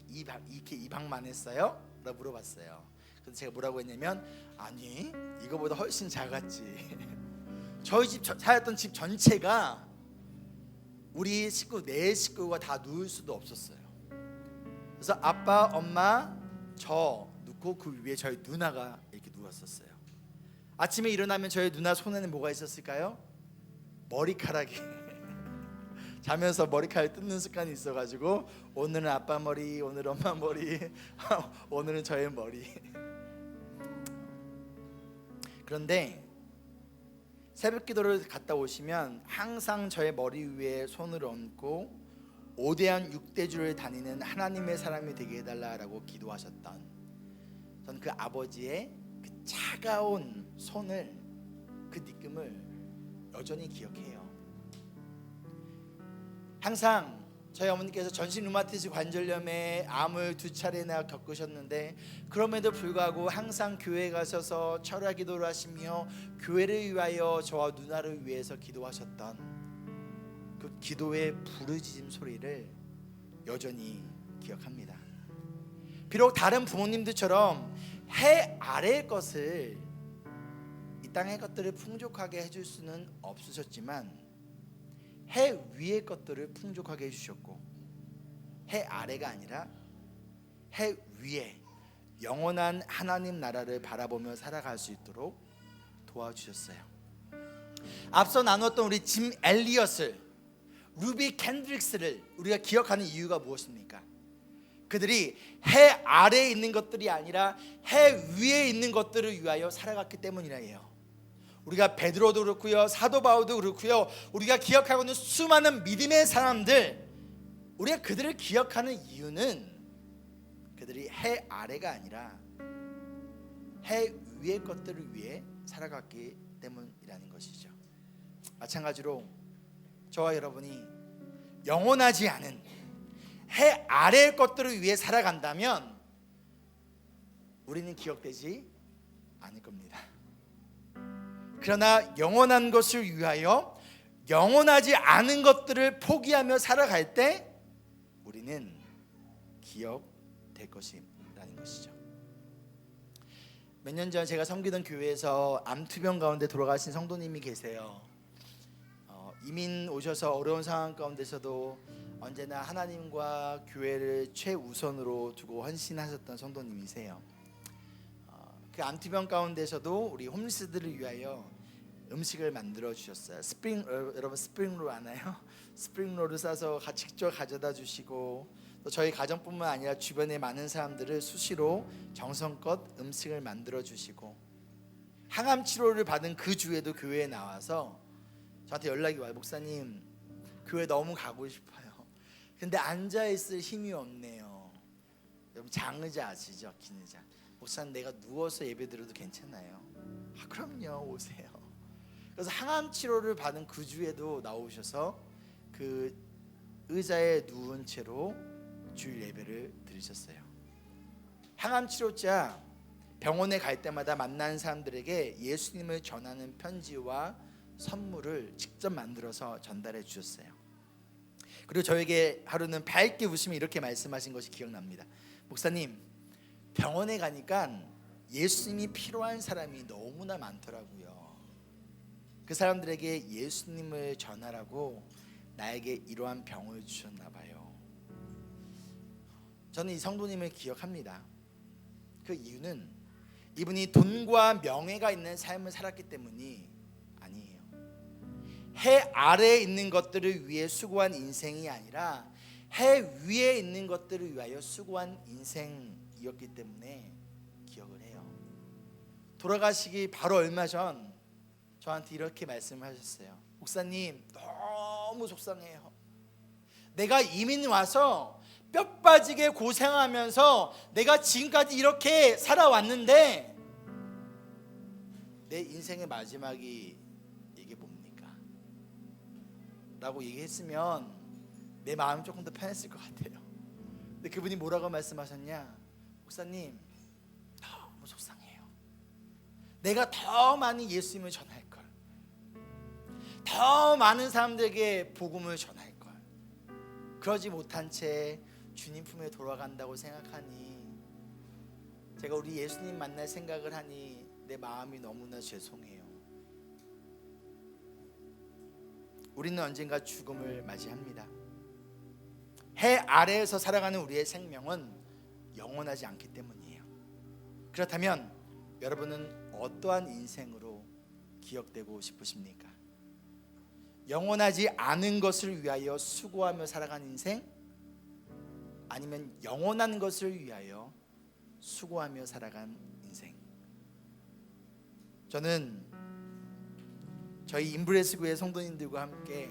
이 방만 했어요? 라고 물어봤어요. 그래서 제가 뭐라고 했냐면 아니 이거보다 훨씬 작았지. 저희 집 살았던 집 전체가 우리 식구 네 식구가 다 누울 수도 없었어요. 그래서 아빠, 엄마, 저 눕고 그 위에 저희 누나가 이렇게 누웠었어요. 아침에 일어나면 저희 누나 손에는 뭐가 있었을까요? 머리카락이 자면서 머리카락 뜯는 습관이 있어가지고 오늘은 아빠 머리, 오늘 엄마 머리, 오늘은 저의 머리. 그런데 새벽 기도를 갔다 오시면 항상 저의 머리 위에 손을 얹고 오대한 육대주를 다니는 하나님의 사람이 되게 해달라라고 기도하셨던 저는 그 아버지의 그 차가운 손을, 그 느낌을 여전히 기억해요. 항상 저희 어머니께서 전신 루마티스 관절염에 암을 2차례나 겪으셨는데 그럼에도 불구하고 항상 교회에 가셔서 철야 기도를 하시며 교회를 위하여 저와 누나를 위해서 기도하셨던 그 기도의 부르짖음 소리를 여전히 기억합니다. 비록 다른 부모님들처럼 해 아래의 것을, 이 땅의 것들을 풍족하게 해줄 수는 없으셨지만 해 위의 것들을 풍족하게 해주셨고 해 아래가 아니라 해 위에 영원한 하나님 나라를 바라보며 살아갈 수 있도록 도와주셨어요. 앞서 나누었던 우리 짐 엘리엇을, 루비 캔드릭스를 우리가 기억하는 이유가 무엇입니까? 그들이 해 아래에 있는 것들이 아니라 해 위에 있는 것들을 위하여 살아갔기 때문이라 해요. 우리가 베드로도 그렇고요, 사도 바울도 그렇고요, 우리가 기억하고 있는 수많은 믿음의 사람들, 우리가 그들을 기억하는 이유는 그들이 해 아래가 아니라 해 위의 것들을 위해 살아갔기 때문이라는 것이죠. 마찬가지로 저와 여러분이 영원하지 않은 해 아래의 것들을 위해 살아간다면 우리는 기억되지 않을 겁니다. 그러나 영원한 것을 위하여 영원하지 않은 것들을 포기하며 살아갈 때 우리는 기억될 것이라는 것이죠. 몇 년 전 제가 섬기던 교회에서 암투병 가운데 돌아가신 성도님이 계세요. 이민 오셔서 어려운 상황 가운데서도 언제나 하나님과 교회를 최우선으로 두고 헌신하셨던 성도님이세요. 그 암투병 가운데서도 우리 홈리스들을 위하여 음식을 만들어 주셨어요. 여러분 스프링롤 아나요? 스프링롤을 싸서 직접 가져다 주시고 또 저희 가정뿐만 아니라 주변의 많은 사람들을 수시로 정성껏 음식을 만들어 주시고 항암 치료를 받은 그 주에도 교회에 나와서 저한테 연락이 와요. 목사님, 교회 너무 가고 싶어요. 근데 앉아 있을 힘이 없네요. 여러분 장의자 아시죠? 긴 의자. 목사님, 내가 누워서 예배 드려도 괜찮아요? 그럼요, 오세요. 그래서 항암 치료를 받은 그 주에도 나오셔서 그 의자에 누운 채로 주일 예배를 드리셨어요. 항암 치료자 병원에 갈 때마다 만나는 사람들에게 예수님을 전하는 편지와 선물을 직접 만들어서 전달해 주셨어요. 그리고 저에게 하루는 밝게 웃으며 이렇게 말씀하신 것이 기억납니다. 목사님, 병원에 가니까 예수님이 필요한 사람이 너무나 많더라고요. 그 사람들에게 예수님을 전하라고 나에게 이러한 병을 주셨나 봐요. 저는 이 성도님을 기억합니다. 그 이유는 이분이 돈과 명예가 있는 삶을 살았기 때문이 아니에요. 해 아래에 있는 것들을 위해 수고한 인생이 아니라 해 위에 있는 것들을 위하여 수고한 인생이었기 때문에 기억을 해요. 돌아가시기 바로 얼마 전 저한테 이렇게 말씀하셨어요. 목사님, 너무 속상해요. 내가 이민 와서 뼈 빠지게 고생하면서 내가 지금까지 이렇게 살아왔는데 내 인생의 마지막이 이게 뭡니까? 라고 얘기했으면 내 마음이 조금 더 편했을 것 같아요. 근데 그분이 뭐라고 말씀하셨냐? 목사님, 너무 속상해요. 내가 더 많이 예수님을 전할 걸, 더 많은 사람들에게 복음을 전할 걸, 그러지 못한 채 주님 품에 돌아간다고 생각하니, 제가 우리 예수님 만날 생각을 하니 내 마음이 너무나 죄송해요. 우리는 언젠가 죽음을 맞이합니다. 해 아래에서 살아가는 우리의 생명은 영원하지 않기 때문이에요. 그렇다면 여러분은 어떠한 인생으로 기억되고 싶으십니까? 영원하지 않은 것을 위하여 수고하며 살아가는 인생? 아니면 영원한 것을 위하여 수고하며 살아간 인생? 저는 저희 인브레스교회 성도님들과 함께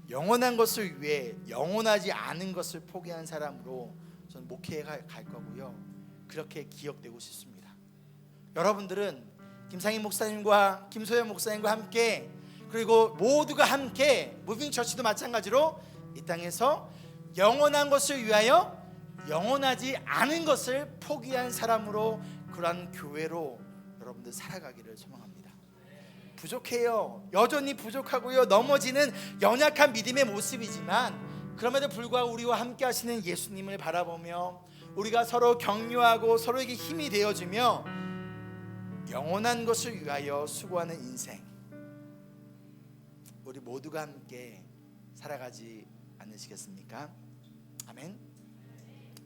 영원한 것을 위해 영원하지 않은 것을 포기한 사람으로 저는 목회에 갈 거고요. 그렇게 기억되고 싶습니다. 여러분들은 김상희 목사님과 김소연 목사님과 함께, 그리고 모두가 함께, 무빙처치도 마찬가지로 이 땅에서 영원한 것을 위하여 영원하지 않은 것을 포기한 사람으로, 그러한 교회로 여러분들 살아가기를 소망합니다. 부족해요. 여전히 부족하고요. 넘어지는 연약한 믿음의 모습이지만 그럼에도 불구하고 우리와 함께 하시는 예수님을 바라보며 우리가 서로 격려하고 서로에게 힘이 되어주며 영원한 것을 위하여 수고하는 인생, 우리 모두가 함께 살아가지 않으시겠습니까? 아멘.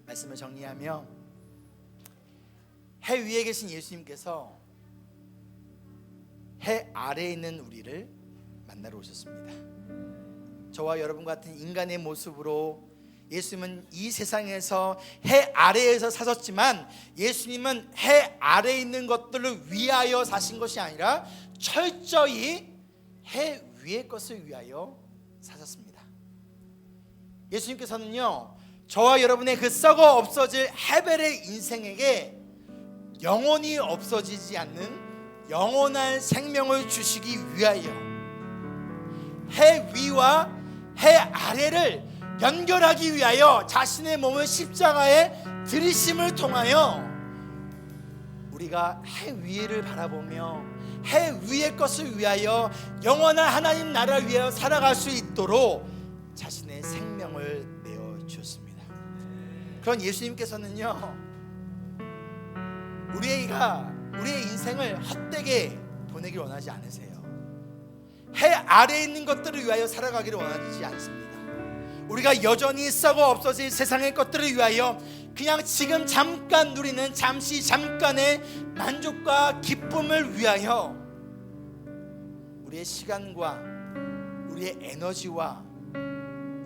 말씀을 정리하며, 해 위에 계신 예수님께서 해 아래에 있는 우리를 만나러 오셨습니다. 저와 여러분 같은 인간의 모습으로 예수님은 이 세상에서 해 아래에서 사셨지만, 예수님은 해 아래에 있는 것들을 위하여 사신 것이 아니라 철저히 해 위의 것을 위하여 사셨습니다. 예수님께서는요, 저와 여러분의 그 썩어 없어질 헤벨의 인생에게 영원히 없어지지 않는 영원한 생명을 주시기 위하여 해 위와 해 아래를 연결하기 위하여 자신의 몸을 십자가에 들이심을 통하여 우리가 해 위를 바라보며 해 위의 것을 위하여 영원한 하나님 나라를 위하여 살아갈 수 있도록 자신의 생명을 내어 주셨습니다. 그런 예수님께서는요, 우리의 인생을 헛되게 보내길 원하지 않으세요. 해 아래에 있는 것들을 위하여 살아가기를 원하지 않습니다. 우리가 여전히 썩어 없어질 세상의 것들을 위하여 그냥 지금 잠깐 누리는 잠시 잠깐의 만족과 기쁨을 위하여 우리의 시간과 우리의 에너지와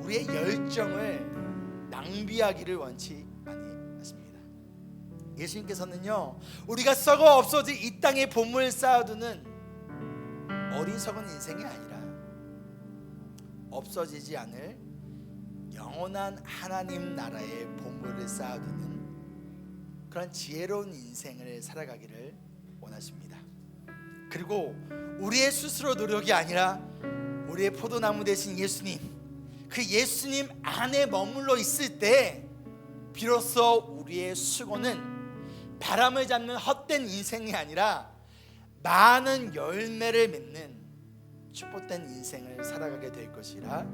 우리의 열정을 낭비하기를 원치 아니하십니다. 예수님께서는요, 우리가 썩어 없어질 이 땅에 보물을 쌓아두는 어리석은 인생이 아니라 없어지지 않을 영원한 하나님 나라의 보물을 쌓아두는 그런 지혜로운 인생을 살아가기를 원하십니다. 그리고 우리의 스스로 노력이 아니라 우리의 포도나무 되신 예수님, 그 예수님 안에 머물러 있을 때 비로소 우리의 수고는 바람을 잡는 헛된 인생이 아니라 많은 열매를 맺는 축복된 인생을 살아가게 될 것이라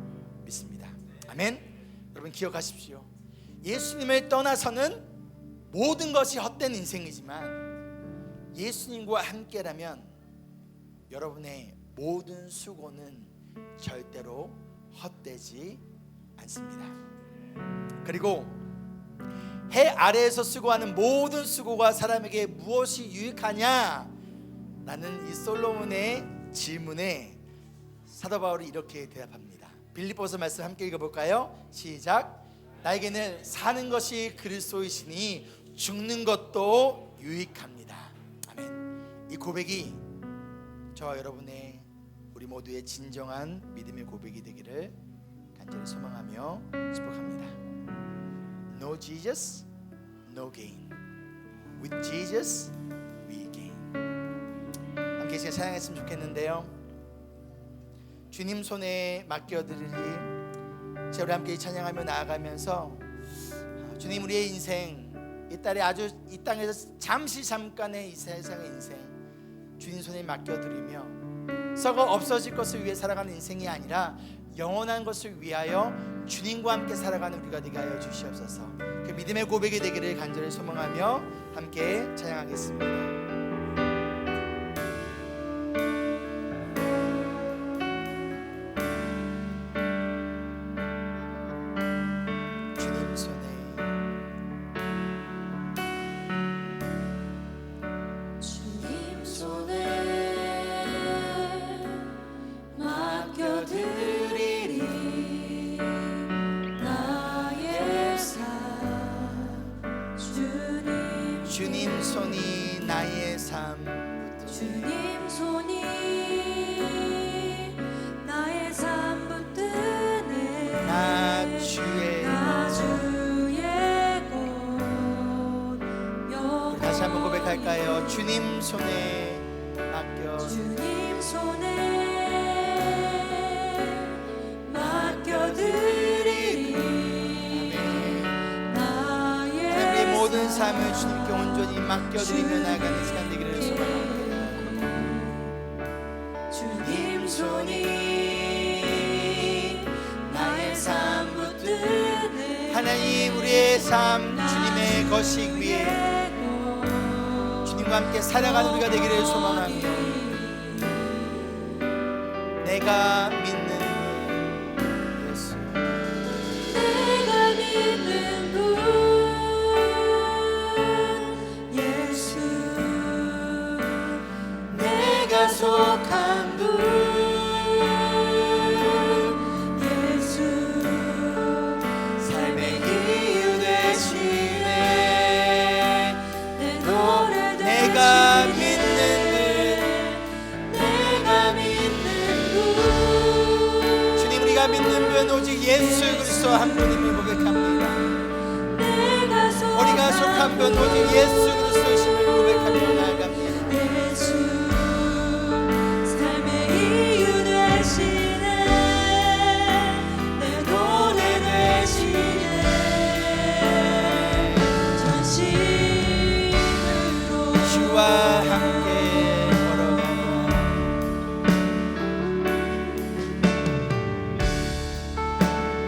믿습니다. 아멘. 여러분 기억하십시오. 예수님을 떠나서는 모든 것이 헛된 인생이지만 예수님과 함께라면 여러분의 모든 수고는 절대로 헛되지 않습니다. 그리고 해 아래에서 수고하는 모든 수고가 사람에게 무엇이 유익하냐? 라는 이 솔로몬의 질문에 사도 바울이 이렇게 대답합니다. 빌립보서 말씀 함께 읽어볼까요? 시작. 나에게는 사는 것이 그리스도이시니 죽는 것도 유익합니다. 아멘. 이 고백이 저와 여러분의 우리 모두의 진정한 믿음의 고백이 되기를 간절히 소망하며 축복합니다. No Jesus, no gain. With Jesus, we gain. 함께 제가 찬양했으면 좋겠는데요. 주님 손에 맡겨드리리. 제가 우리 함께 찬양하며 나아가면서 주님 우리의 인생 이 땅에서 잠깐의 이 세상의 인생 주님 손에 맡겨드리며 썩어 없어질 것을 위해 살아가는 인생이 아니라 영원한 것을 위하여 주님과 함께 살아가는 우리가 되게 하여 주시옵소서. 그 믿음의 고백이 되기를 간절히 소망하며 함께 찬양하겠습니다. 주님 손이 나의 삶 주님 손이 나의 삶 붙드네 나 주의 곳 우리 다시 한번 고백할까요? 주님 손에 맡겨 주님 손에 맡겨드리리 우리의 모든 삶을 주님께 온전히 맡겨드리며 나아가는 시간 되기를 소망합니다. 주님 손이 나의 삶 붙드네 하나님 우리의 삶 주님의 거식 위에 주님과 함께 살아가는 우리가 되기를 소망하며 내가 믿는 예수 내가 믿는 분 예수 내가 속한 분 예수 삶의 이유 되시네 내 노래 내가 믿는 분 주님 우리가 믿는 분 오직 예수 그리스도 한 분임을 고백합니다. 우리가 속한 분 오직 예수 그리스도이심을 고백하며 나아갑니다. 예수 삶의 이유 되시네 내 노래 되시네 전심으로 주와 함께 걸어가며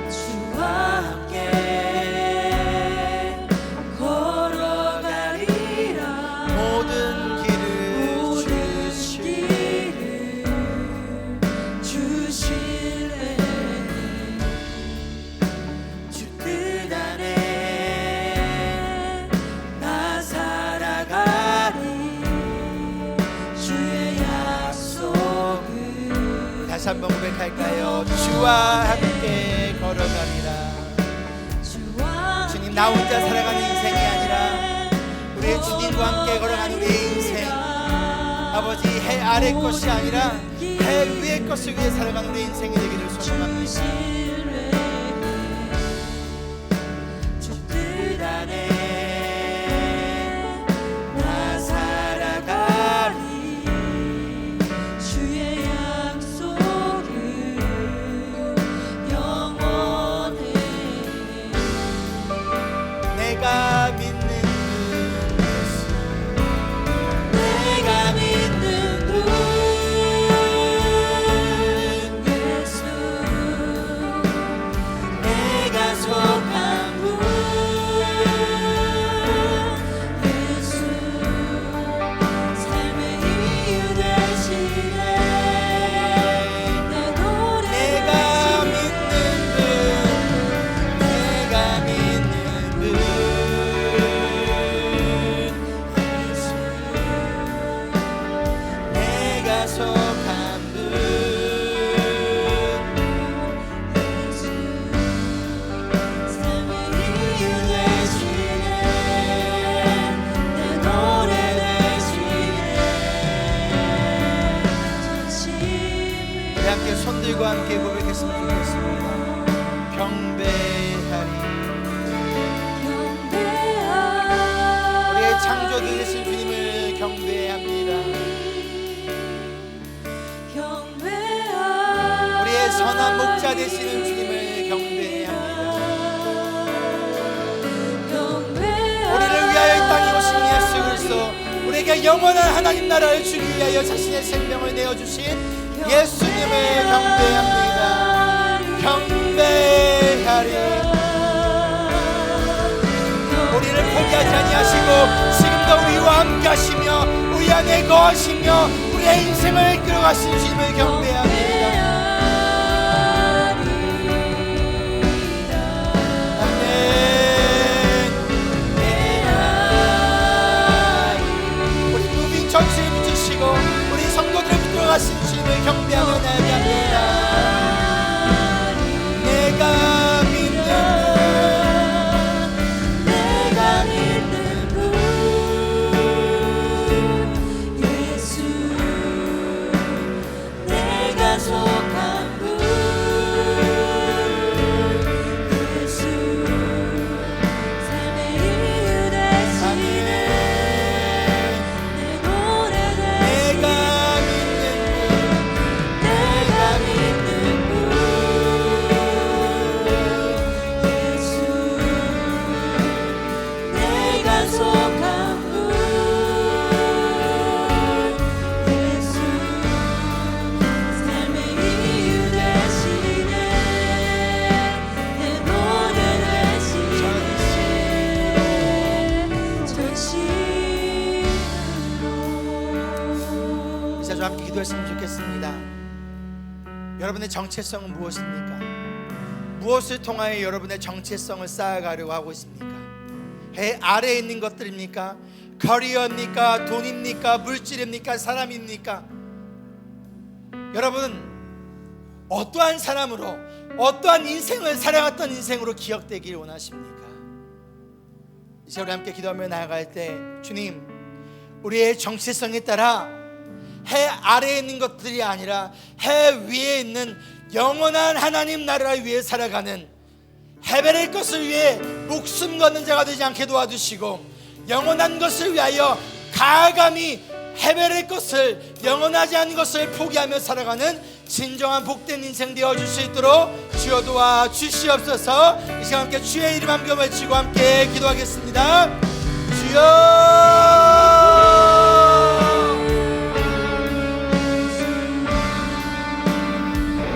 주와 함께 걸어가리라 모든 길을 주실래 주 뜻 안에 나 살아가리 주의 약속을 다시 한번 고백할까요? 주와 함께 걸어갑니다. 주와 주님 나 혼자 살아가는 인생이 아니라 우리의 주님과 함께 걸어가는 우리의 인생 아버지 해 아래 것이 아니라 해 위의 것을 위해 살아가는 우리의 인생이 되기를 소망합니다. 주 뜻 안에 나 살아가리 주의 약속을 영원해 내 선한 목자 되시는 주님을 경배합니다. 우리를 위하여 이 땅에 오신 예수 그리스도, 우리에게 영원한 하나님 나라를 주기 위하여 자신의 생명을 내어주신 예수님을 경배합니다. 경배하리. 우리를 포기하지 아니하시고 지금도 우리와 함께 하시며 우리 안에 거하시며 우리의 인생을 이끌어가신 주님을 경배합니다. 아멘. 우리 무빙 전체에 붙이시고 우리 성도들을 붙들어가신 주님을 경배하며 나아갑니다. 내가 믿는 예수, 내가 속한 분, 예수, 삶의 이유 되시네. 내 노래 되시네. 내가 믿는 분, 예수, 내가 속한 분, 예수, 삶의 이유 되시네. 내 노래 되시네. 전심으로. 이제 좀 함께 기도했으면 좋겠습니다. 여러분의 정체성은 무엇입니까? 무엇을 통하여 여러분의 정체성을 쌓아가려고 하고 있습니까? 해 아래에 있는 것들입니까? 커리어입니까? 돈입니까? 물질입니까? 사람입니까? 여러분, 어떠한 사람으로, 어떠한 인생을 살아갔던 인생으로 기억되기를 원하십니까? 이제 우리 함께 기도하며 나아갈 때, 주님, 우리의 정체성에 따라 해 아래에 있는 것들이 아니라 해 위에 있는 영원한 하나님 나라를 위해 살아가는, 해변의 것을 위해 목숨 거는 자가 되지 않게 도와주시고, 영원한 것을 위하여 가감히 해변의 것을, 영원하지 않은 것을 포기하며 살아가는 진정한 복된 인생 되어줄 수 있도록 주여 도와주시옵소서. 이 시간 함께 주의 이름 함께 외치고 함께 기도하겠습니다. 주여,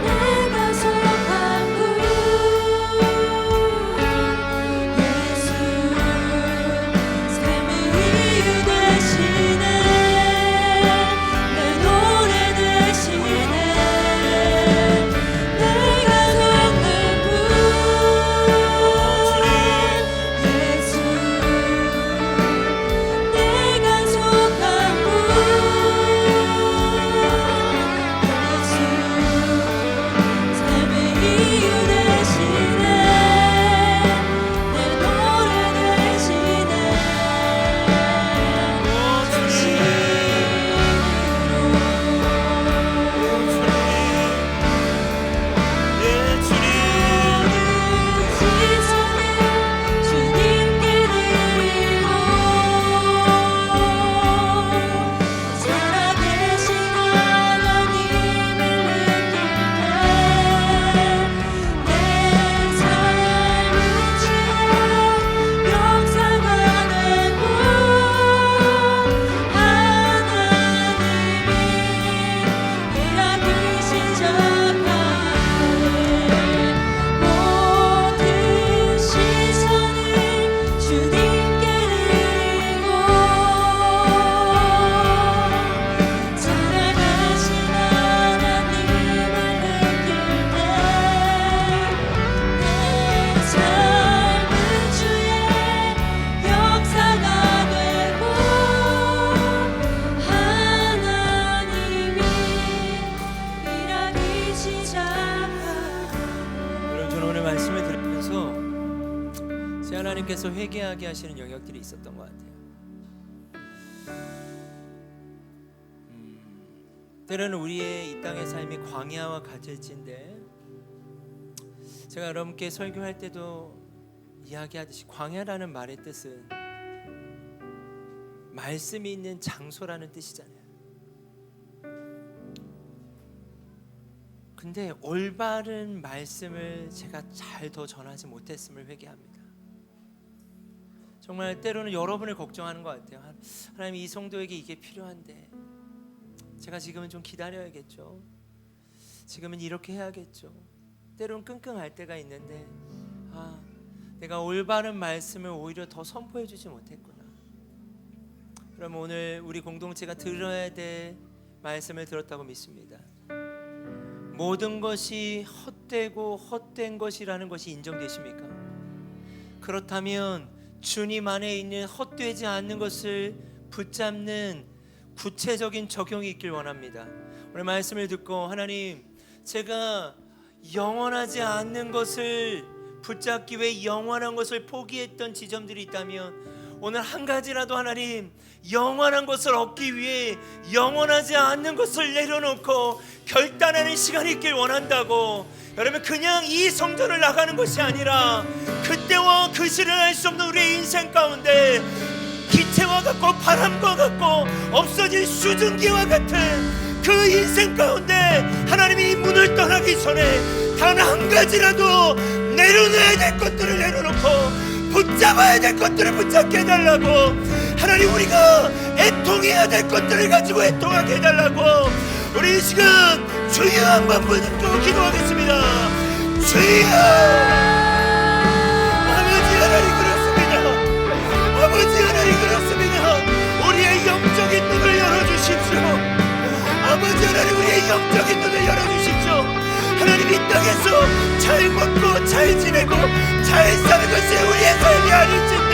내가 속한 분, 예수, 삶의 이유 되시네. 내 노래 되시네. 내가 속한 분, 예수, 내가 속한 분, 예수, 삶의 이유 되시네. 내 노래 되시네. 시선을 주님께 드리고 살아계신 하나님을 느낄 때 내 삶은 주의 역사가 되고 하나님이 일하기 시작하네. 모든 시선을 주님께 드리고 살아가신 하나님을 느낄 때 내 삶은 주의 역사가 되고 하나님이 일하기 시작하네. 여러분, 저는 오늘 말씀을 들으면서 새 하나님께서 회개하게 하시는 영역들이 있었던 것 같아요. 때로는 우리의 이 땅의 삶이 광야와 같을진데, 제가 여러분께 설교할 때도 이야기하듯이 광야라는 말의 뜻은 말씀이 있는 장소라는 뜻이잖아요. 근데 올바른 말씀을 제가 잘 더 전하지 못했음을 회개합니다. 정말 때로는 여러분을 걱정하는 것 같아요. 하나님, 이 성도에게 이게 필요한데 제가 지금은 좀 기다려야겠죠. 지금은 이렇게 해야겠죠. 때로는 끙끙할 때가 있는데 내가 올바른 말씀을 오히려 더 선포해 주지 못했구나. 그럼 오늘 우리 공동체가 들어야 될 말씀을 들었다고 믿습니다. 모든 것이 헛되고 헛된 것이라는 것이 인정되십니까? 그렇다면 주님 안에 있는 헛되지 않는 것을 붙잡는 구체적인 적용이 있길 원합니다. 오늘 말씀을 듣고 하나님, 제가 영원하지 않는 것을 붙잡기 위해 영원한 것을 포기했던 지점들이 있다면 오늘 한 가지라도 하나님, 영원한 것을 얻기 위해 영원하지 않는 것을 내려놓고 결단하는 시간이 있길 원한다고. 여러분, 그냥 이 성전을 나가는 것이 아니라 그때와 그 시를 알 수 없는 우리의 인생 가운데 기체와 같고 바람과 같고 없어질 수증기와 같은 그 인생 가운데 하나님이 이 문을 떠나기 전에 단 한 가지라도 내려놔야 될 것들을 내려놓고 붙잡아야 될 것들을 붙잡게 해달라고. 하나님, 우리가 애통해야 될 것들을 가지고 애통하게 해달라고. 우리 이 시간 주여 한번 부르짖고 기도하겠습니다. 주여, 아버지 하나님 그렇습니다. 아버지 하나님 그렇습니다. 우리의 영적인 눈을 열어주십시오. 아버지 하나님, 우리의 영적인 눈을 열어주십시오. 하나님, 이 땅에서 잘 먹고 잘 지내고 잘 사는 것이 우리의 삶이 아닐진데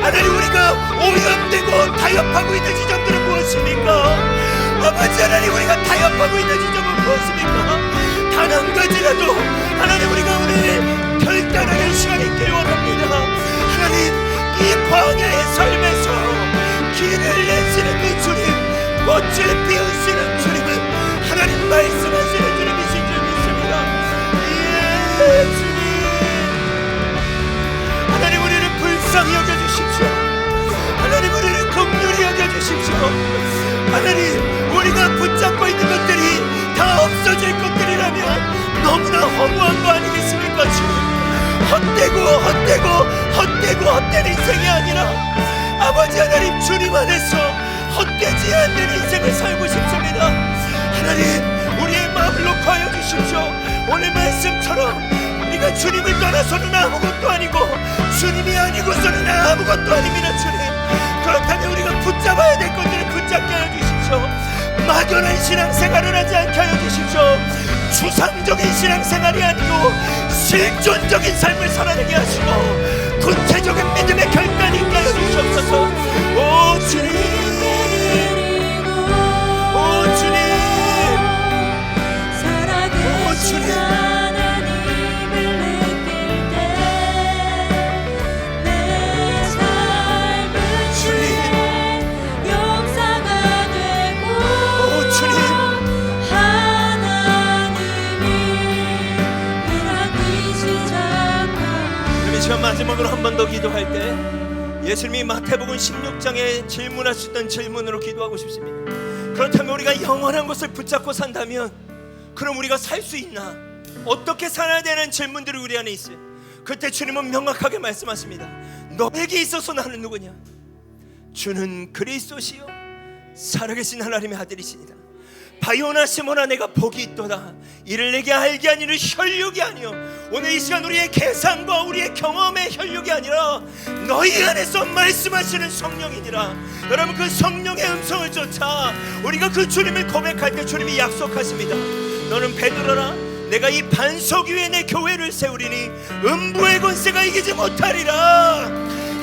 하나님, 우리가 오염되고 타협하고 있는 지점들은 무엇입니까? 아버지 하나님, 우리가 타협하고 있는 지점은 무엇입니까? 단 한 가지라도 하나님, 우리가 오늘 결단하는 시간이 있길 원합니다. 하나님, 이 광야의 삶에서 길을 내시는 그 주님, 꽃을 피우시는 주님은 하나님 말씀하시는 주님이신 줄 믿습니다. 예, 주님, 하나님, 우리를 불쌍히 여겨주십시오. 하나님, 우리를 긍휼히 여겨주십시오. 하나님, 우리가 붙잡고 있는 것들이 다 없어질 것들이라면 너무나 허무한 거 아니겠습니까? 주님, 헛된 인생이 아니라 아버지 하나님, 주님 안에서 헛되지 않는 인생을 살고 싶습니다. 하나님, 우리의 마음을 높여 주십시오. 오늘 말씀처럼 우리가 주님을 떠나서는 아무것도 아니고 주님이 아니고서는 아무것도 아닙니다. 주님, 그렇다면 우리가 붙잡아야 될 것들을 붙잡게 하여 주십시오. 막연한 신앙생활을 하지 않게 하여 주십시오. 추상적인 신앙생활이 아니고 실존적인 삶을 살아내게 하시고 구체적인 믿음의 결단이 있게 하여 주시옵소서. 오 주님, 오 주님, 오 주님, 마지막으로 한 번 더 기도할 때 예수님이 마태복음 16장에 질문하셨던 질문으로 기도하고 싶습니다. 그렇다면 우리가 영원한 것을 붙잡고 산다면 그럼 우리가 살 수 있나? 어떻게 살아야 되는 질문들이 우리 안에 있어요. 그때 주님은 명확하게 말씀하십니다. 너에게 있어서 나는 누구냐? 주는 그리스도시요 살아계신 하나님의 아들이시니라. 바요나 시몬아, 내가 복이 있도다. 이를 내게 알게 하니는 혈육이 아니요. 오늘 이 시간 우리의 계산과 우리의 경험의 혈육이 아니라 너희 안에서 말씀하시는 성령이니라. 여러분, 그 성령의 음성을 쫓아 우리가 그 주님을 고백할 때 주님이 약속하십니다. 너는 베드로라, 내가 이 반석 위에 내 교회를 세우리니 음부의 권세가 이기지 못하리라.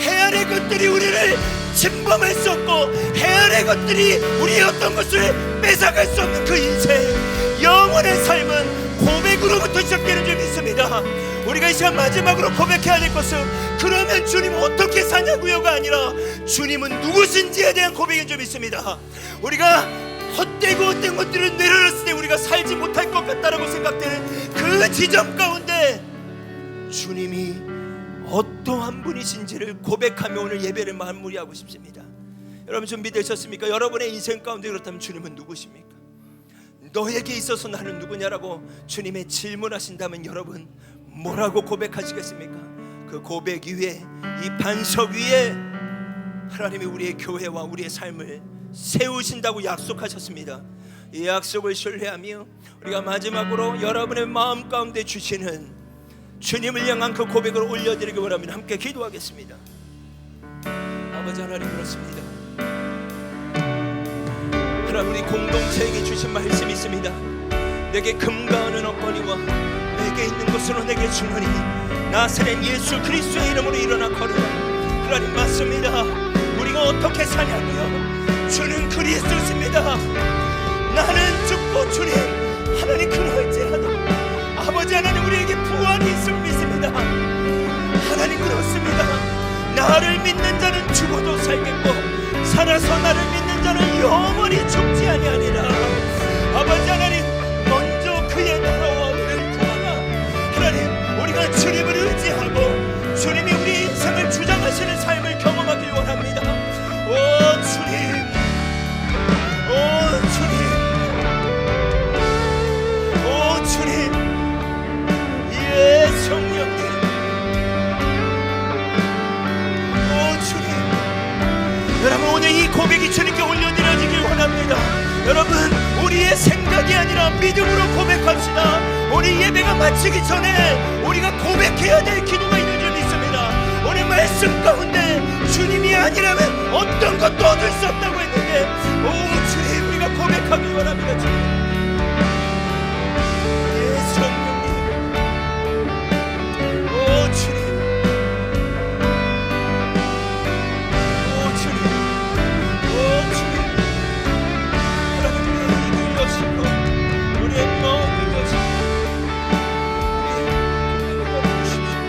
해아의 것들이 우리를 침범할 수 없고 해아의 것들이 우리의 어떤 것을 뺏어갈 수 없는 그 인생, 영원의 삶은 고백으로부터 시작되는 줄 믿습니다. 우리가 이 시간 마지막으로 고백해야 될 것은 그러면 주님 어떻게 사냐고요가 아니라 주님은 누구신지에 대한 고백인 줄 믿습니다. 우리가 헛되고 헛된 것들을 내려놨을 때 우리가 살지 못할 것 같다라고 생각되는 그 지점 가운데 주님이 어떠한 분이신지를 고백하며 오늘 예배를 마무리하고 싶습니다. 여러분 준비되셨습니까? 여러분의 인생 가운데 그렇다면 주님은 누구십니까? 너에게 있어서 나는 누구냐라고 주님의 질문하신다면 여러분 뭐라고 고백하시겠습니까? 그 고백 위에, 이 반석 위에 하나님이 우리의 교회와 우리의 삶을 세우신다고 약속하셨습니다. 이 약속을 신뢰하며 우리가 마지막으로 여러분의 마음 가운데 주시는 주님을 향한 그 고백을 올려드리기 원합니다. 함께 기도하겠습니다. 아버지 하나님, 그렇습니다. 하나님, 우리 공동체에게 주신 말씀이 있습니다. 내게 금과 은은 없거니와 내게 있는 것으로 내게 주노니 나사렛 예수 그리스도의 이름으로 일어나 걸으라. 하나님, 맞습니다. 우리가 어떻게 사냐고요? 주는 그리스도십니다. 나는 죽고 주님 하나님 그러할지라도 아버지 하나님 우리에게 부활이 있을 믿습니다. 하나님, 그렇습니다. 나를 믿는 자는 죽어도 살겠고 살아서 나를 믿는 자는 영원히 죽지 아니하리라. 아버지 하나님, 먼저 그의 나라와 의를 구하라. 하나님, 우리가 주님을 의지하고 주님이 우리 인생을 주장하시는 삶을 경험하길 원합니다. 오 주님, 오 주님, 오 주님, 예 성령님, 오 주님. 여러분, 오늘 이 고백이 주님께 올려드려지길 원합니다. 여러분, 우리의 생각이 아니라 믿음으로 고백합시다. 우리 예배가 마치기 전에 우리가 고백해야 될 기도가 있는 줄 믿습니다. 오늘 말씀 가운데 주님이 아니라면 어떤 것도 얻을 수 없다고 했는데, 오 주님, 우리가 고백하길 원합니다. 주님, 예 성령님, 오 주님, 오 주님, 오 주님. 하나님, 우리의 입을 여시고 우리의 마음을 여시고 우리의 고백을 열어주십시오.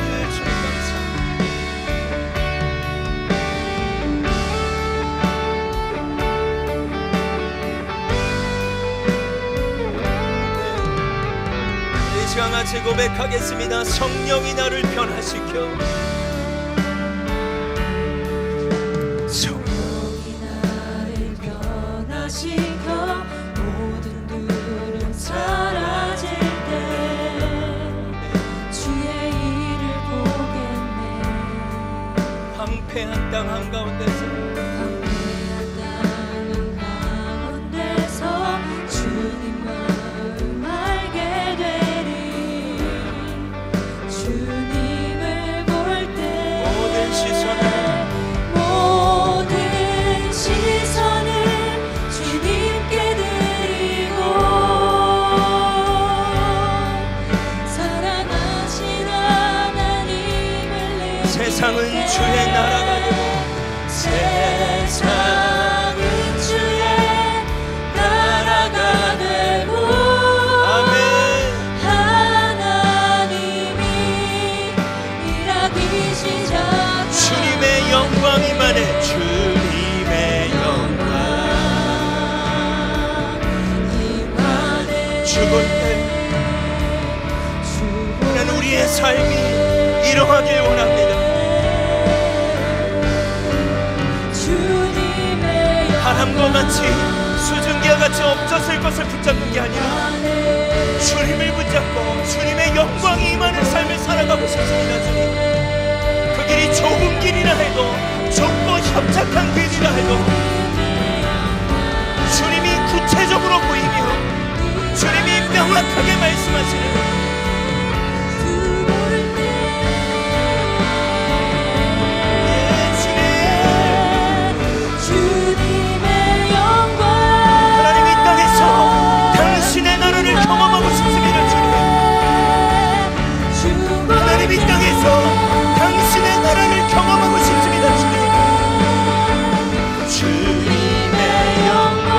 예 주님, 감사합니다. 이 시간 같이 고백하겠습니다. 성령이 나를 변화시켜, 성령이 나를 변화시켜 모든 두려움 사라질 때 주의 일을 보겠네. 황폐한 땅 한가운데서 황폐한 땅 가운데서 주님 마음 알게 되리. 주님을 볼 때 모든 시선을 주님께 드리고 사랑하신 하나님을 내 세상은 주의 나라가 되고 세상은 주의 나라가 되고 아멘. 하나님이 일하기 시작 주님의 영광 임하네. 주님의 영광 임하네. 죽을 때 나는 우리의 삶이 이러하길 원합니다. 주님의 바람과 같이 수증기와 같이 엎졌을 것을 붙잡는 게 아니라 주님을 붙잡고 주님의 영광이 임하는 삶을 살아가고 싶습니다. 주님, 그 길이 좁은 길이라 해도 좁고 협착한 길이라 해도 주님이 구체적으로 보이며 주님이 명확하게 말씀하시는 주님의 영광 하나님, 이 땅에서 당신의 나라를 경험하고 싶습니다. 주님, 하나님, 이 땅에서 당신의 나라를 경험하고 싶습니다. 주님, 주님의 영광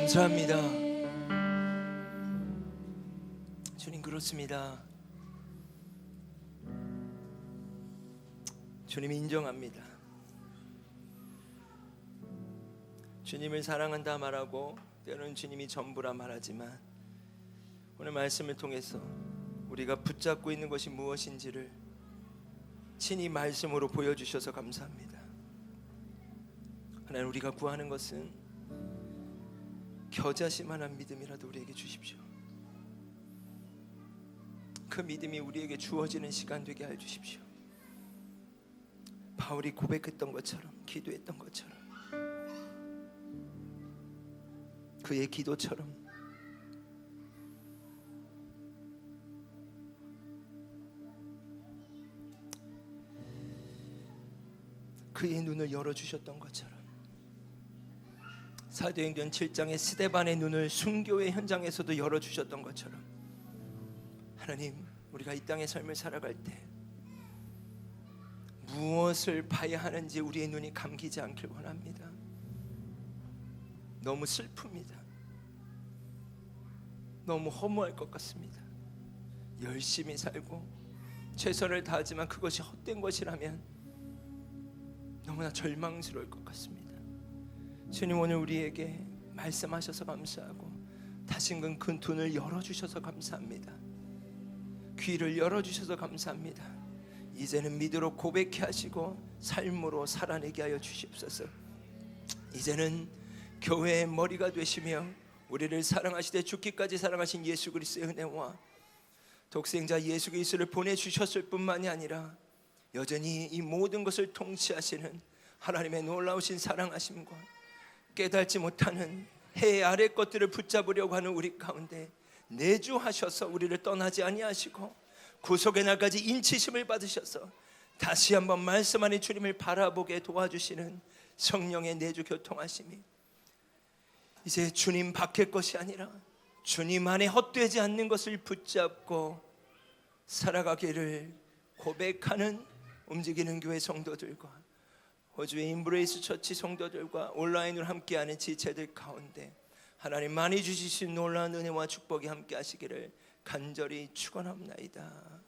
감사합니다. 주님, 그렇습니다. 주님, 인정합니다. 주님을 사랑한다 말하고 때로는 주님이 전부라 말하지만 오늘 말씀을 통해서 우리가 붙잡고 있는 것이 무엇인지를 친히 말씀으로 보여주셔서 감사합니다. 하나님, 우리가 구하는 것은 겨자씨만한 믿음이라도 우리에게 주십시오. 그 믿음이 우리에게 주어지는 시간 되게 해 주십시오. 바울이 고백했던 것처럼, 기도했던 것처럼, 그의 기도처럼 그의 눈을 열어주셨던 것처럼, 사도행전 7장의 스데반의 눈을 순교의 현장에서도 열어주셨던 것처럼, 하나님, 우리가 이 땅의 삶을 살아갈 때 무엇을 봐야 하는지 우리의 눈이 감기지 않길 원합니다. 너무 슬픕니다. 너무 허무할 것 같습니다. 열심히 살고 최선을 다하지만 그것이 헛된 것이라면 너무나 절망스러울 것 같습니다. 주님, 오늘 우리에게 말씀하셔서 감사하고 다시금 그 눈을 열어주셔서 감사합니다. 귀를 열어주셔서 감사합니다. 이제는 믿음으로 고백해 하시고 삶으로 살아내게 하여 주시옵소서. 이제는 교회의 머리가 되시며 우리를 사랑하시되 죽기까지 사랑하신 예수 그리스도의 은혜와 독생자 예수 그리스도를 보내주셨을 뿐만이 아니라 여전히 이 모든 것을 통치하시는 하나님의 놀라우신 사랑하심과 깨닫지 못하는 해 아래 것들을 붙잡으려고 하는 우리 가운데 내주하셔서 우리를 떠나지 아니하시고 구속의 날까지 인치심을 받으셔서 다시 한번 말씀 안에 주님을 바라보게 도와주시는 성령의 내주 교통하심이 이제 주님 밖의 것이 아니라 주님 안에 헛되지 않는 것을 붙잡고 살아가기를 고백하는 움직이는 교회 성도들과 호주의 인브레이스 처치 성도들과 온라인으로 함께하는 지체들 가운데 하나님 많이 주시신 놀라운 은혜와 축복이 함께 하시기를 간절히 축원합나이다.